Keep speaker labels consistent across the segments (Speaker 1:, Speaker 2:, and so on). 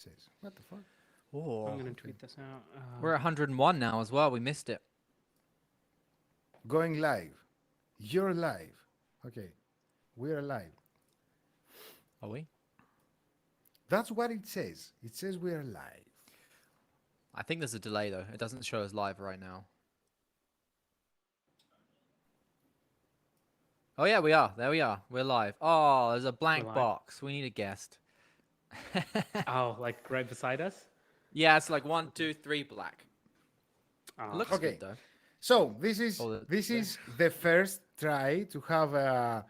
Speaker 1: says. What the fuck?
Speaker 2: Oh,
Speaker 3: I'm gonna tweet this out.
Speaker 2: we're 101 now as well. We missed it.
Speaker 1: Going live. You're live. Okay. We're live.
Speaker 2: Are we?
Speaker 1: That's what it says. It says we're live.
Speaker 2: I think there's a delay though. It doesn't show us live right now. Oh yeah, we are. There we are. We're live. Oh, there's a blank
Speaker 3: live.
Speaker 2: box. We need a guest.
Speaker 3: Oh, like right beside us.
Speaker 2: Yeah, it's like 1, 2, 3 black. It
Speaker 3: Oh,
Speaker 2: looks
Speaker 1: Okay.
Speaker 2: good though.
Speaker 1: So this is
Speaker 2: Oh,
Speaker 1: this is the first try to have a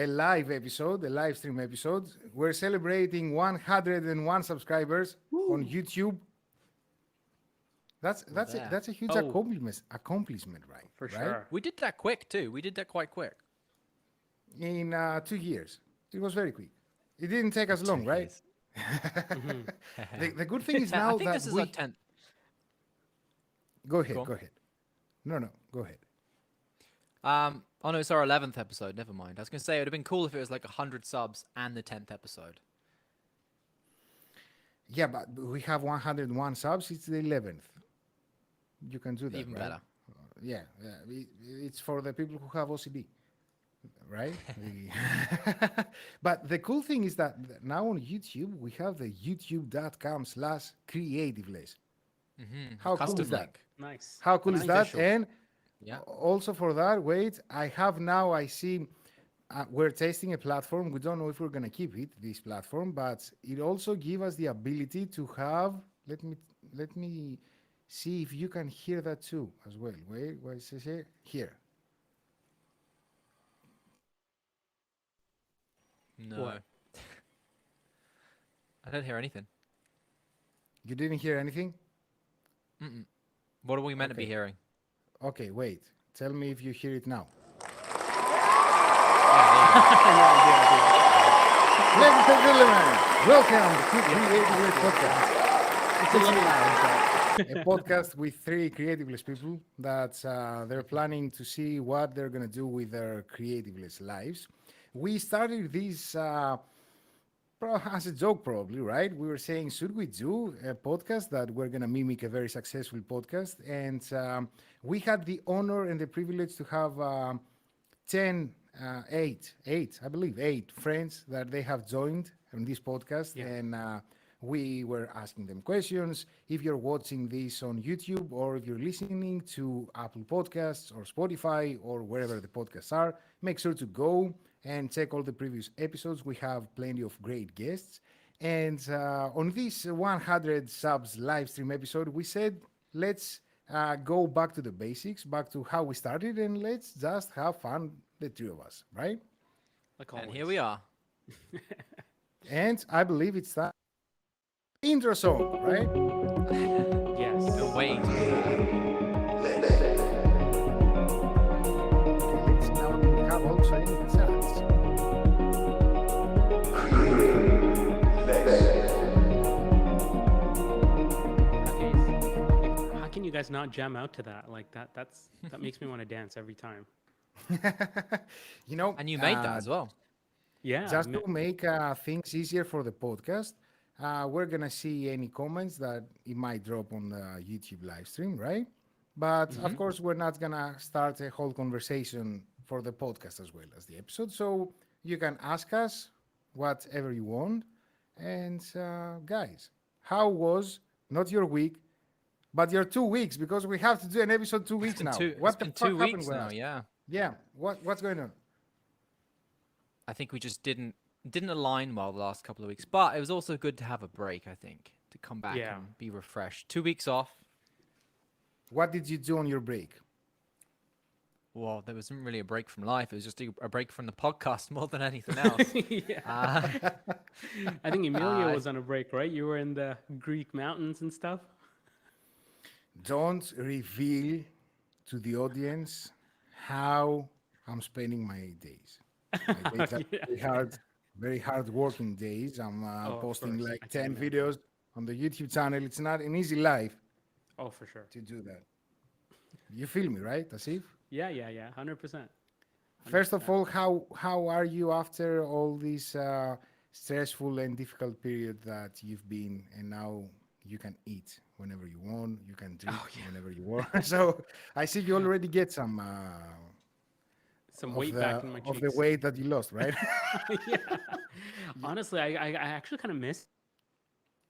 Speaker 1: live episode, a live stream episode. We're celebrating 101 subscribers on YouTube. That's
Speaker 2: there.
Speaker 1: that's a huge
Speaker 3: Oh.
Speaker 1: accomplishment, right?
Speaker 3: for
Speaker 1: right?
Speaker 3: sure.
Speaker 2: We did that quick too. We did that quite quick.
Speaker 1: In 2 years, it was very quick. It didn't take us long,
Speaker 2: 2
Speaker 1: right?
Speaker 2: years.
Speaker 1: The good thing is
Speaker 2: I
Speaker 1: now
Speaker 2: think
Speaker 1: that
Speaker 2: this is
Speaker 1: we
Speaker 2: our 10th.
Speaker 1: go ahead,
Speaker 2: Go on.
Speaker 1: go ahead. No, go ahead.
Speaker 2: Oh no, it's our 11th episode. Never mind. I was gonna say it would have been cool if it was like 100 subs and the 10th episode.
Speaker 1: Yeah, but we have 101 subs. It's the 11th. You can do that.
Speaker 2: Even
Speaker 1: right?
Speaker 2: better.
Speaker 1: Yeah, it's for the people who have OCD, right? But the cool thing is that now on YouTube we have the youtube.com/creativeless. How cool
Speaker 2: Custom
Speaker 1: is that?
Speaker 2: link.
Speaker 3: Nice.
Speaker 1: How cool is that?
Speaker 3: Official.
Speaker 1: And
Speaker 2: Yeah.
Speaker 1: also for that, wait, I have now, I see we're testing a platform. We don't know if we're going to keep it, this platform, but it also gives us the ability to have, let me see if you can hear that too as well. Wait, what is it here? Here.
Speaker 2: No.
Speaker 3: What?
Speaker 2: I don't hear anything.
Speaker 1: You didn't hear anything?
Speaker 2: What are we meant to be
Speaker 1: Okay.
Speaker 2: hearing?
Speaker 1: Okay, wait. Tell me if you hear it now. Ladies and gentlemen, welcome to CreativeLess Podcast.
Speaker 3: It's a little loud,
Speaker 1: A podcast with 3 creativeless people that they're planning to see what they're going to do with their creativeless lives. We started this as a joke, probably, right? We were saying, should we do a podcast that we're going to mimic a very successful podcast? And we had the honor and the privilege to have 8 friends that they have joined on this podcast.
Speaker 3: Yeah.
Speaker 1: And we were asking them questions. If you're watching this on YouTube or if you're listening to Apple Podcasts or Spotify or wherever the podcasts are, make sure to go and check all the previous episodes. We have plenty of great guests. And on this 100 subs live stream episode, we said, let's go back to the basics, back to how we started, and let's just have fun, the 3 of us, right?
Speaker 3: like
Speaker 2: And
Speaker 3: always.
Speaker 2: here we are.
Speaker 1: And I believe it's that intro song, right?
Speaker 3: Yes.
Speaker 2: Been waiting.
Speaker 1: Let's now have also in the chats.
Speaker 3: How can you guys not jam out to that? Like that makes me want to dance every time.
Speaker 1: You know,
Speaker 2: And you made that as well.
Speaker 3: Yeah.
Speaker 1: just to make things easier for the podcast, we're gonna see any comments that it might drop on the YouTube live stream, right? But of course, we're not gonna start a whole conversation for the podcast as well as the episode. So you can ask us whatever you want. And guys, how was not your week, but your 2 weeks? Because we have to do an episode 2 weeks now.
Speaker 2: It's been 2 weeks now,
Speaker 1: yeah.
Speaker 2: yeah.
Speaker 1: Yeah. What's going on?
Speaker 2: I think we just didn't align well the last couple of weeks. But it was also good to have a break, I think. To come back
Speaker 3: Yeah.
Speaker 2: and be refreshed. 2 weeks off.
Speaker 1: What did you do on your break?
Speaker 2: Well, there wasn't really a break from life. It was just a break from the podcast more than anything else.
Speaker 3: Yeah. I think Emilio
Speaker 2: I-
Speaker 3: was on a break, right? You were in the Greek mountains and stuff.
Speaker 1: Don't reveal to the audience how I'm spending my days. My days are very hard working days. I'm
Speaker 3: of
Speaker 1: posting
Speaker 3: course.
Speaker 1: like
Speaker 3: I can
Speaker 1: 10 videos on the YouTube channel. It's not an easy life
Speaker 3: Oh, for sure.
Speaker 1: to do that. You feel me, right, Tausif?
Speaker 3: Yeah. 100%.
Speaker 1: First of all, how are you after all this stressful and difficult period that you've been, and now you can eat whenever you want, you can drink
Speaker 3: Oh, yeah.
Speaker 1: whenever you want. So I see you already get some
Speaker 3: Some weight back in my
Speaker 1: of the
Speaker 3: cheeks.
Speaker 1: weight that you lost, right?
Speaker 3: Yeah. Honestly, I actually kind of miss.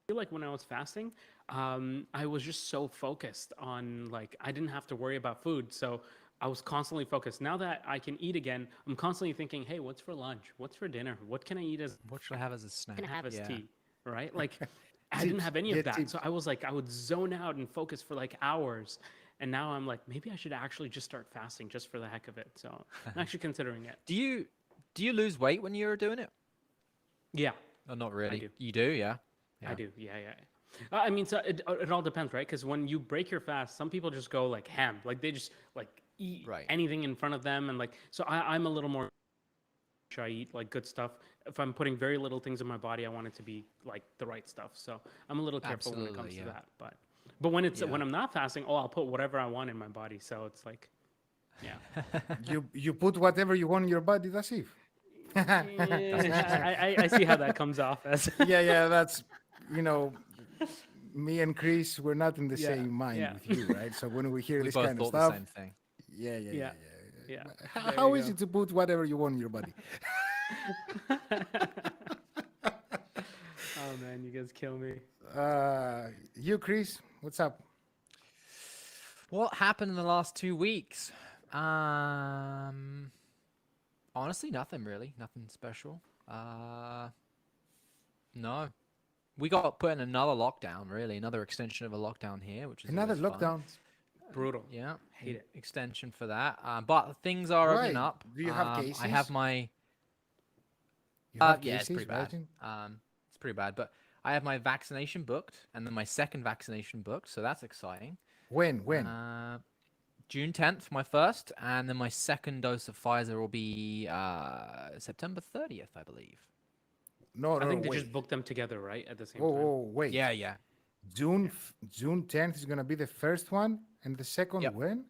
Speaker 3: I feel like when I was fasting, I was just so focused on like I didn't have to worry about food, so I was constantly focused. Now that I can eat again, I'm constantly thinking, hey, what's for lunch? What's for dinner? What can I eat as
Speaker 2: What should I have as a
Speaker 3: can
Speaker 2: snack?
Speaker 3: I have as
Speaker 2: Yeah.
Speaker 3: tea? Right? Like I didn't
Speaker 1: Tips,
Speaker 3: have any of
Speaker 1: get
Speaker 3: that. So
Speaker 1: tips.
Speaker 3: I was like, I would zone out and focus for like hours. And now I'm like, maybe I should actually just start fasting just for the heck of it. So I'm actually considering it.
Speaker 2: Do you lose weight when you're doing it?
Speaker 3: Yeah,
Speaker 2: Or not
Speaker 3: I
Speaker 2: really?
Speaker 3: do.
Speaker 2: You do, yeah.
Speaker 3: I
Speaker 2: Yeah.
Speaker 3: do. Yeah, yeah. I mean, so it all depends, right? Because when you break your fast, some people just go like ham, like they just like eat
Speaker 2: Right.
Speaker 3: anything in front of them, and like so I'm a little more. I eat like good stuff. If I'm putting very little things in my body, I want it to be like the right stuff. So I'm a little careful when it comes
Speaker 2: Absolutely,
Speaker 3: to
Speaker 2: yeah.
Speaker 3: that. But when it's
Speaker 2: Yeah.
Speaker 3: when I'm not fasting, oh, I'll put whatever I want in my body. So it's like, yeah.
Speaker 1: You put whatever you want in your body. That's it.
Speaker 2: That's what she said.
Speaker 3: I see how that comes off as.
Speaker 1: Yeah. That's you know, me and Chris, we're not in the
Speaker 3: Yeah,
Speaker 1: same mind
Speaker 3: yeah.
Speaker 1: with you, right? So when we hear
Speaker 2: We
Speaker 1: this
Speaker 2: both
Speaker 1: kind of
Speaker 2: thought the
Speaker 1: stuff,
Speaker 2: same thing.
Speaker 1: yeah.
Speaker 3: Yeah, yeah. There
Speaker 1: How
Speaker 3: you
Speaker 1: is
Speaker 3: go.
Speaker 1: it to put whatever you want in your body?
Speaker 3: Oh man, you guys kill me.
Speaker 1: You, Chris, what's up?
Speaker 2: What happened in the last 2 weeks? Honestly, nothing really. Nothing special. No. We got put in another lockdown, really. Another extension of a lockdown here, which is
Speaker 1: Another
Speaker 2: always fun.
Speaker 1: lockdown.
Speaker 3: Brutal.
Speaker 2: Yeah.
Speaker 3: Hate it.
Speaker 2: Extension for that. But things are opening
Speaker 1: Why?
Speaker 2: up.
Speaker 1: Do you have
Speaker 2: I have
Speaker 1: cases?
Speaker 2: my
Speaker 1: You have
Speaker 2: yeah, it's pretty
Speaker 1: cases, right?
Speaker 2: bad. It's pretty bad, but I have my vaccination booked and then my second vaccination booked, so that's exciting.
Speaker 1: When? When?
Speaker 2: June 10th, my first, and then my second dose of Pfizer will be September 30th, I believe.
Speaker 1: No,
Speaker 3: I
Speaker 1: no,
Speaker 3: think they
Speaker 1: wait.
Speaker 3: just booked them together, right, at the same
Speaker 1: Oh,
Speaker 3: time.
Speaker 1: oh, wait.
Speaker 2: Yeah, yeah.
Speaker 1: June 10th is gonna be the first one, and the second
Speaker 2: Yep.
Speaker 1: when?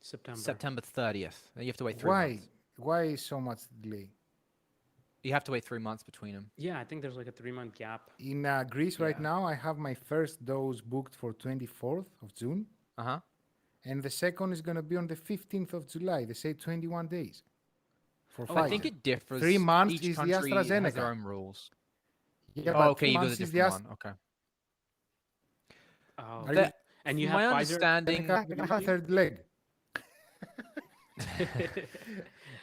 Speaker 3: September.
Speaker 2: September 30th. You have to wait 3
Speaker 1: Why?
Speaker 2: months.
Speaker 1: Why so much delay?
Speaker 2: You have to wait 3 months between them.
Speaker 3: Yeah, I think there's like a 3 month gap.
Speaker 1: In Greece right
Speaker 2: Yeah.
Speaker 1: now, I have my first dose booked for 24th of June,
Speaker 2: Uh-huh.
Speaker 1: and the second is gonna be on the 15th of July. They say 21 days for
Speaker 2: Oh, I think
Speaker 1: Pfizer.
Speaker 2: it differs.
Speaker 1: 3 months
Speaker 2: Each
Speaker 1: is the
Speaker 2: country has their
Speaker 1: AstraZeneca.
Speaker 2: own rules.
Speaker 1: Yeah,
Speaker 2: Oh,
Speaker 1: but
Speaker 2: okay,
Speaker 1: 3
Speaker 2: you got a
Speaker 1: months is the
Speaker 2: different one. Okay.
Speaker 3: Oh,
Speaker 1: Are
Speaker 3: okay.
Speaker 1: you,
Speaker 2: That,
Speaker 3: And you
Speaker 2: from
Speaker 3: have
Speaker 2: my
Speaker 3: Pfizer.
Speaker 2: understanding,
Speaker 1: AstraZeneca, I have third leg.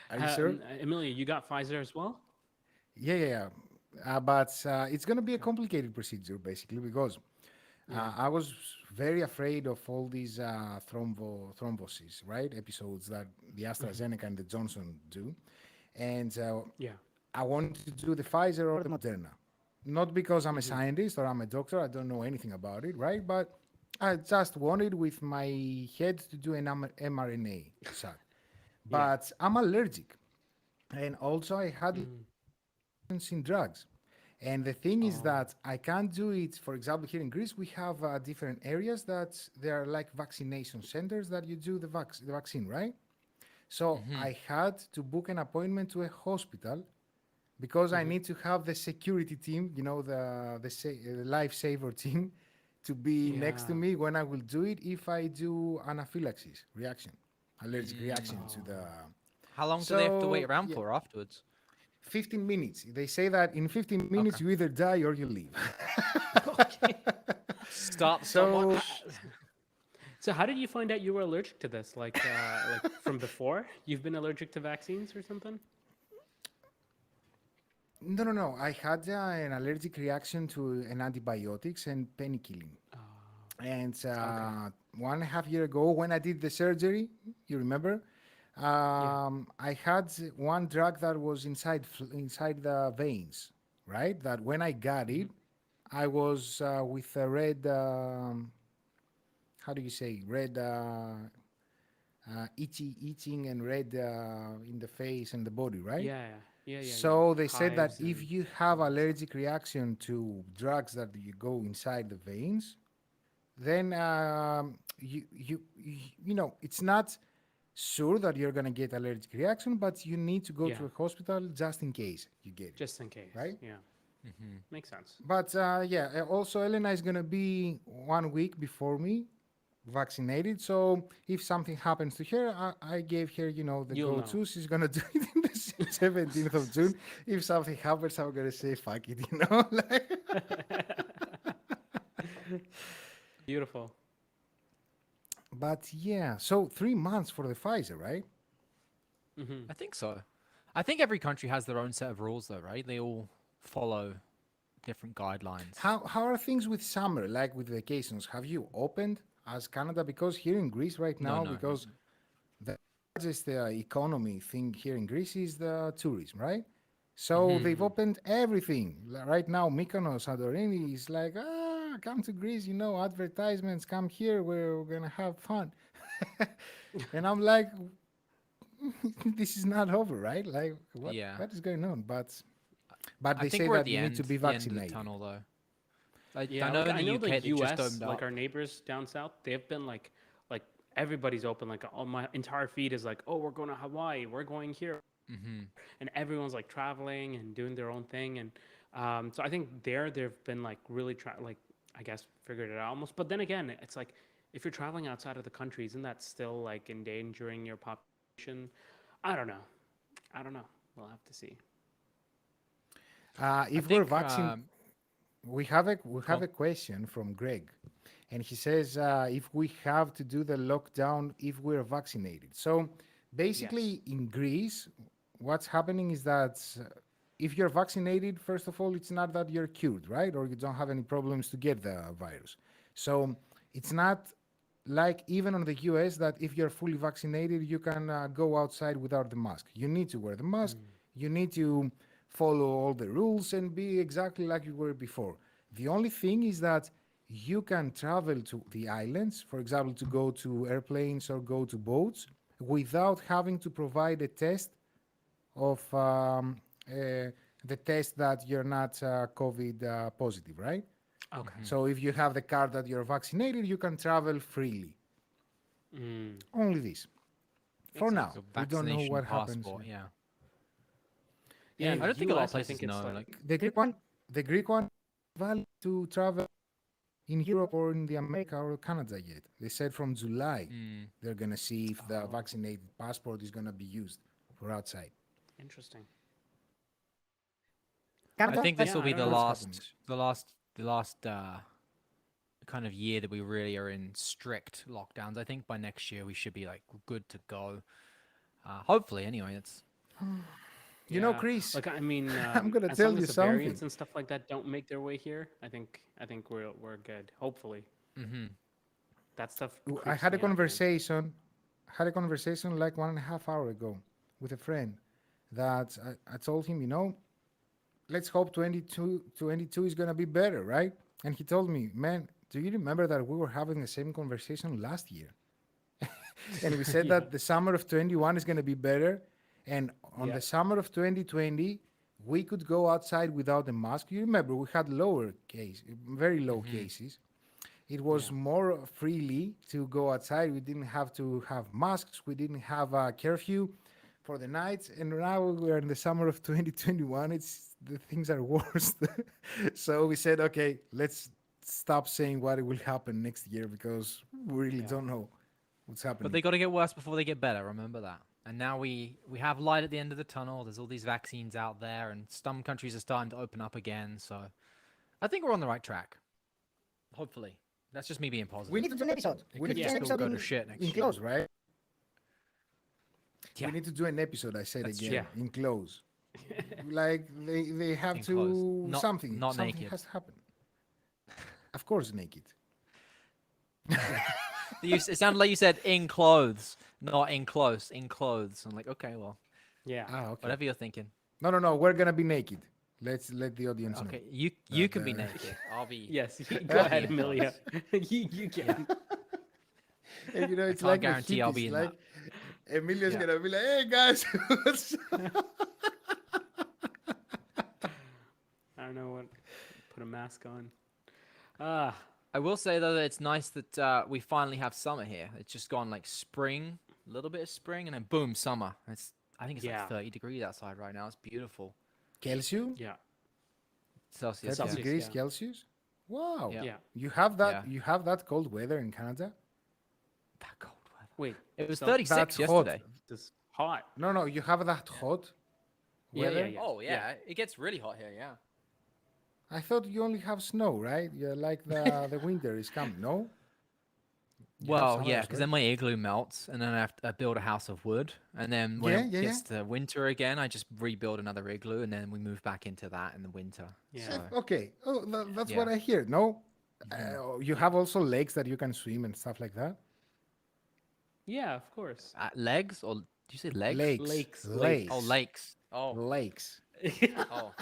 Speaker 1: Are you sure?
Speaker 3: Emilio, you got Pfizer as well?
Speaker 1: Yeah. But it's going to be a complicated procedure, basically, because I was very afraid of all these thrombosis, right? Episodes that the AstraZeneca and the Johnson do. And
Speaker 3: Yeah.
Speaker 1: I wanted to do the Pfizer or the Moderna. Not because I'm a scientist or I'm a doctor, I don't know anything about it, right? But I just wanted with my head to do an mRNA shot. But I'm allergic. And also I had in drugs. And the thing is that I can't do it. For example, here in Greece, we have different areas that they are like vaccination centers that you do the vaccine, right? So I had to book an appointment to a hospital because I need to have the security team, the lifesaver team, to be next to
Speaker 3: Yeah.
Speaker 1: me when I will do it if I do anaphylaxis reaction, allergic reaction to the.
Speaker 2: how long do they have to wait
Speaker 1: So
Speaker 2: around
Speaker 1: yeah,
Speaker 2: for afterwards?
Speaker 1: 15 minutes. They say that in 15 minutes
Speaker 2: Okay.
Speaker 1: you either die or you leave.
Speaker 2: Stop.
Speaker 1: So
Speaker 3: So how did you find out you were allergic to this? Like from before? You've been allergic to vaccines or something?
Speaker 1: no. I had an allergic reaction to an antibiotics and penicillin. And 1.5 years ago, when I did the surgery, you remember, I had one drug that was inside the veins, right? That when I got it, I was with a red. How do you say red? Itching and red in the face and the body, right?
Speaker 3: Yeah.
Speaker 1: So they said that
Speaker 3: Hives
Speaker 1: if
Speaker 3: and
Speaker 1: you have allergic reaction to drugs that you go inside the veins, then you know it's not sure that you're gonna get allergic reaction, but you need to go
Speaker 3: Yeah.
Speaker 1: to a hospital just in case you get it,
Speaker 3: Just in case.
Speaker 1: right?
Speaker 3: Yeah.
Speaker 2: Mm-hmm.
Speaker 3: Makes sense.
Speaker 1: But also Elena is gonna be 1 week before me vaccinated. So if something happens to her, I gave her, the
Speaker 3: You'll know.
Speaker 1: go-to. She's gonna do it in the 17th of June. If something happens, I'm gonna say fuck it, like.
Speaker 3: Beautiful.
Speaker 1: But yeah, so 3 months for the Pfizer, right?
Speaker 3: Hmm.
Speaker 2: I think so. I think every country has their own set of rules, though, right? They all follow different guidelines.
Speaker 1: How are things with summer, like with vacations? Have you opened as Canada? Because here in Greece right
Speaker 2: No,
Speaker 1: now,
Speaker 2: no.
Speaker 1: because the largest economy thing here in Greece is the tourism, right? So they've opened everything. Right now, Mykonos, Santorini is like, come to Greece, advertisements, come here, we're gonna have fun. And I'm like, this is not over, right? Like, what
Speaker 2: Yeah.
Speaker 1: what is going on? But
Speaker 2: I
Speaker 1: they
Speaker 2: think
Speaker 1: say
Speaker 2: we're at
Speaker 1: that you need to be
Speaker 2: the end of the
Speaker 1: vaccinated.
Speaker 2: tunnel, though. I
Speaker 3: Yeah,
Speaker 2: know
Speaker 3: like
Speaker 2: in
Speaker 3: I
Speaker 2: the
Speaker 3: know
Speaker 2: UK
Speaker 3: the
Speaker 2: they just
Speaker 3: US,
Speaker 2: opened
Speaker 3: like
Speaker 2: up.
Speaker 3: our neighbors down south, they've been like everybody's open. Like all my entire feed is like, oh, we're going to Hawaii, we're going here,
Speaker 2: Mm-hmm.
Speaker 3: and everyone's like traveling and doing their own thing. And so I think they've been like really like I guess figured it out almost. But then again, it's like if you're traveling outside of the country, isn't that still like endangering your population? I don't know. I don't know. We'll have to see.
Speaker 2: I
Speaker 1: If we're
Speaker 2: think
Speaker 1: vaccinated, we have
Speaker 2: go
Speaker 1: a question from Greg, and he says if we have to do the lockdown if we're vaccinated. So
Speaker 3: Yes.
Speaker 1: basically, in Greece, what's happening is that if you're vaccinated, first of all, it's not that you're cured, right, or you don't have any problems to get the virus. So it's not like even on the US that if you're fully vaccinated, you can go outside without the mask. You need to wear the mask.
Speaker 3: Mm.
Speaker 1: You need to follow all the rules and be exactly like you were before. The only thing is that you can travel to the islands, for example, to go to airplanes or go to boats without having to provide a test of the test that you're not COVID positive, right?
Speaker 3: Okay.
Speaker 1: So if you have the card that you're vaccinated, you can travel freely.
Speaker 3: Mm.
Speaker 1: Only this. For
Speaker 3: Makes
Speaker 1: now,
Speaker 3: sense.
Speaker 2: your
Speaker 1: we don't know
Speaker 2: vaccination
Speaker 1: what happens.
Speaker 2: passport. Yeah.
Speaker 3: Yeah,
Speaker 1: Uh,
Speaker 3: in
Speaker 2: I
Speaker 3: the
Speaker 2: don't think a lot of
Speaker 3: US, I
Speaker 2: places
Speaker 3: think it's
Speaker 2: know.
Speaker 3: like
Speaker 2: Like,
Speaker 1: the Greek one, valid to travel in Europe or in the America or Canada yet. They said from July
Speaker 2: mm,
Speaker 1: they're gonna see if the
Speaker 3: oh,
Speaker 1: vaccinated passport is gonna be used for outside.
Speaker 3: interesting.
Speaker 2: I
Speaker 1: Canada,
Speaker 2: think this
Speaker 3: Yeah,
Speaker 2: will
Speaker 3: I
Speaker 2: be
Speaker 3: don't
Speaker 2: the
Speaker 3: know.
Speaker 1: what's happening?
Speaker 2: last, the last, the last kind of year that we really are in strict lockdowns. I think by next year we should be like good to go. Hopefully, anyway. It's
Speaker 3: Yeah,
Speaker 1: Chris,
Speaker 3: like I mean,
Speaker 1: I'm gonna
Speaker 3: as
Speaker 1: tell
Speaker 3: long
Speaker 1: you
Speaker 3: as the
Speaker 1: something.
Speaker 3: variants and stuff like that don't make their way here, I think we're good. Hopefully,
Speaker 2: mm-hmm.
Speaker 3: that stuff
Speaker 1: I
Speaker 3: creeps
Speaker 1: had a
Speaker 3: me out, man.
Speaker 1: conversation, like 1.5 hour ago with a friend that I told him, let's hope 22 is gonna be better, right? And he told me, man, do you remember that we were having the same conversation last year? And we said
Speaker 3: Yeah,
Speaker 1: that the summer of 21 is gonna be better, and on
Speaker 3: yeah,
Speaker 1: the summer of 2020 we could go outside without a mask. You remember we had very low
Speaker 2: Mm-hmm.
Speaker 1: cases. It
Speaker 3: yeah,
Speaker 1: was more freely to go outside. We didn't have to have masks. We didn't have a curfew for the nights. And now we're in the summer of 2021. It's the things are worse. So we said, okay, let's stop saying what will happen next year because we really
Speaker 3: yeah.
Speaker 1: don't know what's
Speaker 2: But
Speaker 1: happening.
Speaker 2: they got to get worse before they get better. Remember that. And now we have light at the end of the tunnel. There's all these vaccines out there, and some countries are starting to open up again. So I think we're on the right track. Hopefully, that's just me being
Speaker 1: We
Speaker 2: positive.
Speaker 1: need to do an episode.
Speaker 2: It
Speaker 1: We
Speaker 2: could
Speaker 1: need to do an
Speaker 2: still
Speaker 1: episode
Speaker 2: go to shit next
Speaker 1: in
Speaker 2: year.
Speaker 1: close, right?
Speaker 2: Yeah,
Speaker 1: We need to do an episode, I said
Speaker 2: that's
Speaker 1: again,
Speaker 3: true.
Speaker 1: in close. Like they have
Speaker 2: in
Speaker 1: to
Speaker 2: close. Not
Speaker 1: something
Speaker 2: naked.
Speaker 1: has to happen. Of course, naked.
Speaker 2: It sounded like you said in clothes, not in close. In clothes. I'm like, okay, well,
Speaker 3: Yeah.
Speaker 1: Okay.
Speaker 2: whatever you're thinking.
Speaker 1: No. We're gonna be naked. Let's let the audience know.
Speaker 2: Okay, you
Speaker 1: That,
Speaker 2: can be naked. I'll be.
Speaker 3: Yes. Go
Speaker 2: I'll be
Speaker 3: ahead,
Speaker 2: in
Speaker 3: Emilio.
Speaker 2: clothes.
Speaker 3: You can.
Speaker 1: And
Speaker 2: I
Speaker 1: it's
Speaker 2: can't
Speaker 1: like the
Speaker 2: guarantee I'll
Speaker 1: hippies.
Speaker 2: be in
Speaker 1: Like
Speaker 2: that.
Speaker 1: Emilio's
Speaker 3: Yeah.
Speaker 1: gonna be like, "Hey guys."
Speaker 3: I don't know what. Put a mask on. Ah,
Speaker 2: I will say though that it's nice that we finally have summer here. It's just gone like spring little bit of spring, and then boom, summer. I think it's
Speaker 3: Yeah.
Speaker 2: like 30 degrees outside right now. It's beautiful.
Speaker 1: Celsius?
Speaker 3: Yeah.
Speaker 2: 30
Speaker 1: 30
Speaker 3: Celsius,
Speaker 1: degrees
Speaker 3: yeah.
Speaker 1: Celsius? Wow.
Speaker 2: Yeah.
Speaker 3: Yeah.
Speaker 1: You have that
Speaker 2: Yeah.
Speaker 1: you have that cold weather in Canada?
Speaker 2: That cold weather.
Speaker 3: Wait.
Speaker 2: It was
Speaker 3: so
Speaker 2: 36
Speaker 1: That hot.
Speaker 2: yesterday.
Speaker 3: This hot.
Speaker 1: No, you have that hot
Speaker 3: Yeah,
Speaker 1: weather?
Speaker 3: yeah.
Speaker 2: Oh yeah, it gets really hot here. Yeah.
Speaker 1: I thought you only have snow, right? Yeah, like the winter is coming. No? You have
Speaker 2: Well,
Speaker 1: summer
Speaker 2: yeah,
Speaker 1: as
Speaker 2: because
Speaker 1: well?
Speaker 2: then my igloo melts, and then I have to build a house of wood, and then when
Speaker 1: Yeah,
Speaker 2: it
Speaker 1: yeah,
Speaker 2: gets to winter again, I just rebuild another igloo, and then we move back into that in the winter.
Speaker 3: Yeah.
Speaker 2: So,
Speaker 1: Okay. Oh, that's
Speaker 2: Yeah.
Speaker 1: what I hear. No?
Speaker 2: Mhm.
Speaker 1: You have also lakes that you can swim and stuff like that?
Speaker 3: Yeah, of course.
Speaker 2: legs or do you say legs?
Speaker 1: Lakes.
Speaker 3: Lakes.
Speaker 1: Lakes.
Speaker 2: Oh, lakes. Oh,
Speaker 1: Lakes.
Speaker 2: oh.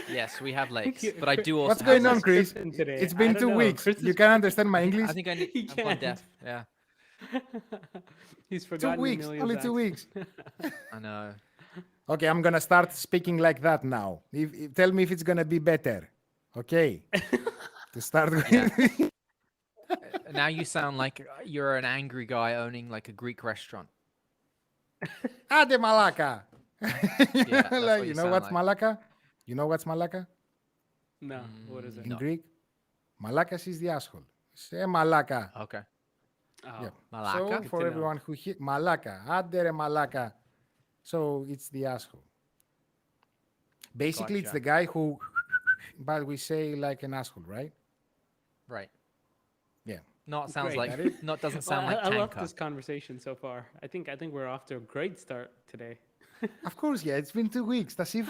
Speaker 2: Yes, we have lakes,
Speaker 3: You-
Speaker 2: but I do also
Speaker 1: What's
Speaker 2: have
Speaker 1: going on,
Speaker 2: lakes.
Speaker 1: Chris?
Speaker 3: Kristen today.
Speaker 1: It's
Speaker 3: I
Speaker 1: been
Speaker 3: don't
Speaker 1: 2
Speaker 3: know.
Speaker 1: weeks.
Speaker 3: Chris
Speaker 1: You
Speaker 3: is-
Speaker 1: can understand my
Speaker 2: I
Speaker 1: English?
Speaker 2: think
Speaker 3: He
Speaker 2: I've gone
Speaker 3: can't.
Speaker 2: deaf. Yeah,
Speaker 3: He's
Speaker 1: 2
Speaker 3: forgotten
Speaker 1: weeks.
Speaker 3: Emilio's
Speaker 1: Only 2
Speaker 3: accent.
Speaker 1: weeks.
Speaker 2: I know.
Speaker 1: Okay, I'm gonna start speaking like that now. Tell me if it's gonna be better. Okay. To start with.
Speaker 2: Yeah. Now you sound like you're an angry guy owning like a Greek restaurant.
Speaker 1: Ade Malaka.
Speaker 2: that's
Speaker 1: Like,
Speaker 2: what
Speaker 1: you
Speaker 2: you
Speaker 1: know
Speaker 2: sound
Speaker 1: what's
Speaker 2: like.
Speaker 1: Malaka? You know what's Malaka
Speaker 3: No, what is it?
Speaker 1: in
Speaker 2: No.
Speaker 1: Greek? Malakas is the asshole. Say Malaka.
Speaker 2: Okay.
Speaker 3: Oh,
Speaker 1: Yeah.
Speaker 2: Malaka?
Speaker 1: So
Speaker 2: Good
Speaker 1: for
Speaker 3: to know.
Speaker 1: everyone who hear Malaka, Adere Malaka. So it's the asshole. Basically, it's
Speaker 2: Gotcha.
Speaker 1: the guy who, but we say like an asshole, right?
Speaker 2: Right.
Speaker 1: Yeah.
Speaker 2: Not sounds
Speaker 3: Great.
Speaker 2: like
Speaker 1: That is-
Speaker 2: not doesn't
Speaker 3: Well,
Speaker 2: sound like
Speaker 3: I love
Speaker 2: Tanka.
Speaker 3: this conversation so far. I think we're off to a great start today.
Speaker 1: Of course, yeah. It's been 2 weeks. As if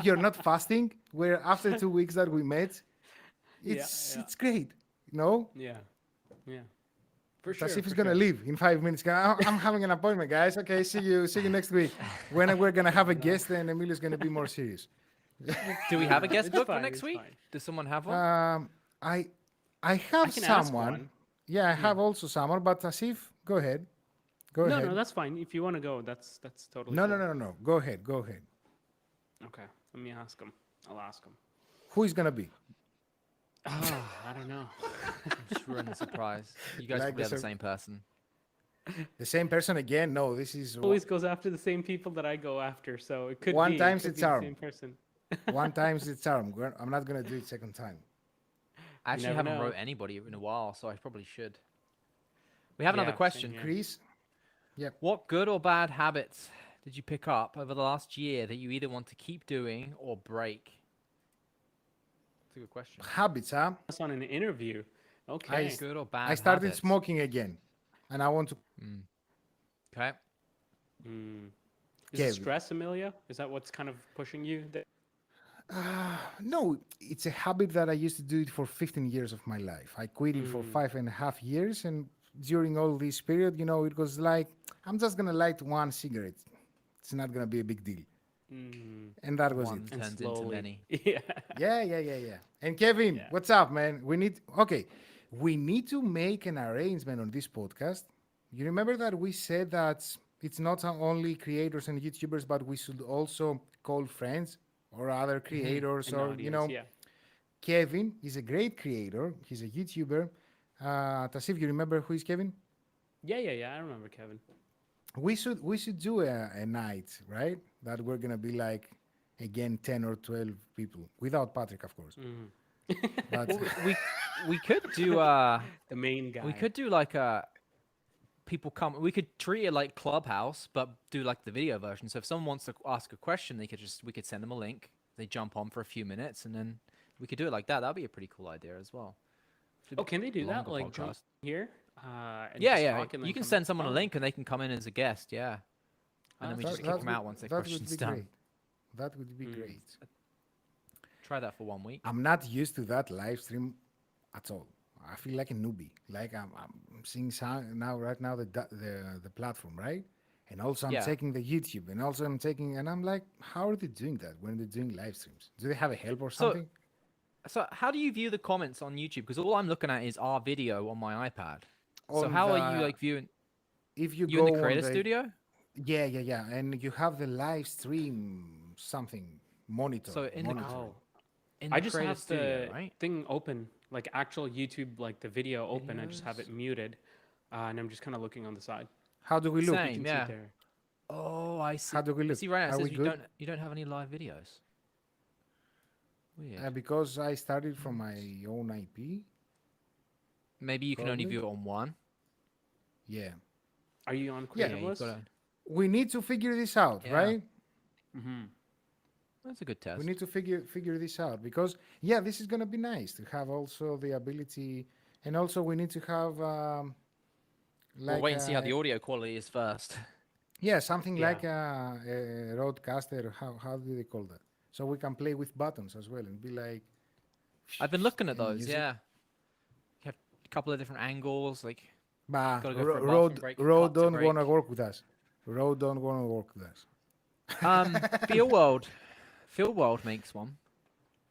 Speaker 1: you're not fasting. Where after 2 weeks that we met, it's
Speaker 3: yeah.
Speaker 1: it's great. You know,
Speaker 3: Yeah, yeah, for
Speaker 1: it's
Speaker 3: sure.
Speaker 1: as if
Speaker 3: for
Speaker 1: it's gonna
Speaker 3: sure.
Speaker 1: leave in 5 minutes. I'm having an appointment, guys. Okay, see you next week. When we're gonna have a guest, and Emilio's gonna be more serious.
Speaker 2: Do we have a guest
Speaker 3: It's
Speaker 2: book for
Speaker 3: fine,
Speaker 2: next
Speaker 3: it's
Speaker 2: week?
Speaker 3: fine.
Speaker 2: Does someone have one?
Speaker 1: I have
Speaker 3: I can ask
Speaker 1: someone.
Speaker 3: one.
Speaker 1: Yeah, I have also someone, but Asif, go ahead. Go
Speaker 3: No,
Speaker 1: ahead.
Speaker 3: no, that's fine. If you want to go, that's totally.
Speaker 1: No,
Speaker 3: cool.
Speaker 1: no. Go ahead. Go ahead.
Speaker 3: Okay, let me ask him. I'll ask him.
Speaker 1: Who is gonna be?
Speaker 3: Oh, I don't know.
Speaker 2: Just ruin the surprise. You guys
Speaker 1: Like
Speaker 2: probably have the
Speaker 1: the
Speaker 2: same person.
Speaker 1: The same person again? No, this is
Speaker 3: Always goes after the same people that I go after, so it could
Speaker 1: One
Speaker 3: be. it
Speaker 1: time's
Speaker 3: could
Speaker 1: a
Speaker 3: be the
Speaker 1: charm.
Speaker 3: same person.
Speaker 1: one time's the charm. I'm not gonna do it second time.
Speaker 2: I actually
Speaker 3: never
Speaker 2: haven't
Speaker 3: know.
Speaker 2: wrote anybody in a while, so I probably should. We have
Speaker 3: Yeah,
Speaker 2: another
Speaker 3: same
Speaker 2: question.
Speaker 3: here.
Speaker 1: Chris,
Speaker 2: What good or bad habits did you pick up over the last year that you either want to keep doing or break? That's a good question.
Speaker 1: habits, huh?
Speaker 3: That's on an interview. Okay.
Speaker 2: Good or bad
Speaker 1: I started
Speaker 2: habits?
Speaker 1: smoking again, and I want to.
Speaker 2: Okay.
Speaker 3: Mm. Is
Speaker 1: Kevin.
Speaker 3: it stress, Emilio? Is that what's kind of pushing you?
Speaker 1: No, it's a habit that I used to do it for 15 years of my life. I quit it for 5.5 years, and during all this period, it was like I'm just gonna light one cigarette. It's not gonna be a big deal,
Speaker 3: Mm.
Speaker 1: and that was
Speaker 2: One
Speaker 1: it.
Speaker 3: And
Speaker 2: turns into
Speaker 3: slowly.
Speaker 2: many.
Speaker 3: Yeah.
Speaker 1: Yeah. And Kevin,
Speaker 3: Yeah.
Speaker 1: what's up, man? We need to make an arrangement on this podcast. You remember that we said that it's not only creators and YouTubers, but we should also call friends or other creators,
Speaker 3: An
Speaker 1: or
Speaker 3: audience, yeah.
Speaker 1: Kevin is a great creator. He's a YouTuber. Tausif, you remember who is Kevin?
Speaker 3: Yeah. I remember Kevin.
Speaker 1: We should do a night, right? That we're gonna be like again 10 or 12 people without Patrick, of course. But
Speaker 2: We could do
Speaker 3: The main guy.
Speaker 2: we could do like people come. We could treat it like Clubhouse, but do like the video version. So if someone wants to ask a question, we could send them a link. They jump on for a few minutes, and then we could do it like that. That'd be a pretty cool idea as well.
Speaker 3: Oh, can they do that?
Speaker 2: Longer
Speaker 3: Like jump
Speaker 2: podcast.
Speaker 3: here? And
Speaker 2: Yeah,
Speaker 3: just
Speaker 2: yeah.
Speaker 3: talk and then
Speaker 2: You can
Speaker 3: come-
Speaker 2: send someone a
Speaker 3: Oh,
Speaker 2: link, and they can come in as a guest. Yeah, and then we
Speaker 3: that-
Speaker 2: just kick them out once their question's done.
Speaker 1: great. That would be great.
Speaker 2: Try that for 1 week.
Speaker 1: I'm not used to that live stream at all. I feel like a newbie. Like I'm seeing right now the platform, right? And also I'm
Speaker 2: Yeah.
Speaker 1: checking the YouTube, and also and I'm like, how are they doing that when they're doing live streams? Do they have a help or something?
Speaker 2: So how do you view the comments on YouTube? Because all I'm looking at is our video on my iPad. So
Speaker 1: On
Speaker 2: how are you
Speaker 1: the-
Speaker 2: like viewing
Speaker 1: If you
Speaker 2: you
Speaker 1: go
Speaker 2: in the
Speaker 1: on
Speaker 2: creator studio?
Speaker 1: Yeah, and you have the live stream something monitor.
Speaker 2: So in the
Speaker 1: monitor.
Speaker 3: Oh.
Speaker 2: In
Speaker 3: I
Speaker 2: the
Speaker 3: just
Speaker 2: creator
Speaker 3: have
Speaker 2: studio,
Speaker 3: the
Speaker 2: right?
Speaker 3: thing open, like actual YouTube, like the video open. I just have it muted, and I'm just kind of looking on the side.
Speaker 1: How do we look?
Speaker 3: You
Speaker 2: Same,
Speaker 3: can see
Speaker 2: yeah.
Speaker 3: there.
Speaker 2: Oh, I see.
Speaker 1: How do we
Speaker 2: I
Speaker 1: look?
Speaker 2: see right now. It
Speaker 1: Are
Speaker 2: says
Speaker 1: we good?
Speaker 2: you don't have any live videos. Weird.
Speaker 1: Because I started from my own IP.
Speaker 2: Maybe you can only
Speaker 1: probably.
Speaker 2: view it on one.
Speaker 1: Yeah.
Speaker 3: Are you on
Speaker 1: Yeah,
Speaker 2: Yeah, you've
Speaker 3: CreativeLess?
Speaker 2: got to.
Speaker 1: We need to figure this out,
Speaker 2: Yeah.
Speaker 1: right?
Speaker 3: Mm-hmm.
Speaker 2: That's a good test.
Speaker 1: We need to figure this out because yeah, this is gonna be nice to have also the ability, and also we need to have
Speaker 2: We'll
Speaker 1: like
Speaker 2: wait and see how the audio quality is first.
Speaker 1: yeah, something
Speaker 3: Yeah.
Speaker 1: like a roadcaster. How do they call that? So we can play with buttons as well and be like.
Speaker 2: I've been looking at
Speaker 1: and
Speaker 2: those.
Speaker 1: music.
Speaker 2: Yeah, you have a couple of different angles. Like,
Speaker 1: Bah,
Speaker 2: Gotta go for a bathroom
Speaker 1: road
Speaker 2: break,
Speaker 1: road
Speaker 2: cut to
Speaker 1: don't wanna
Speaker 2: break.
Speaker 1: work with us. Road don't wanna work with us.
Speaker 2: Feel World makes one.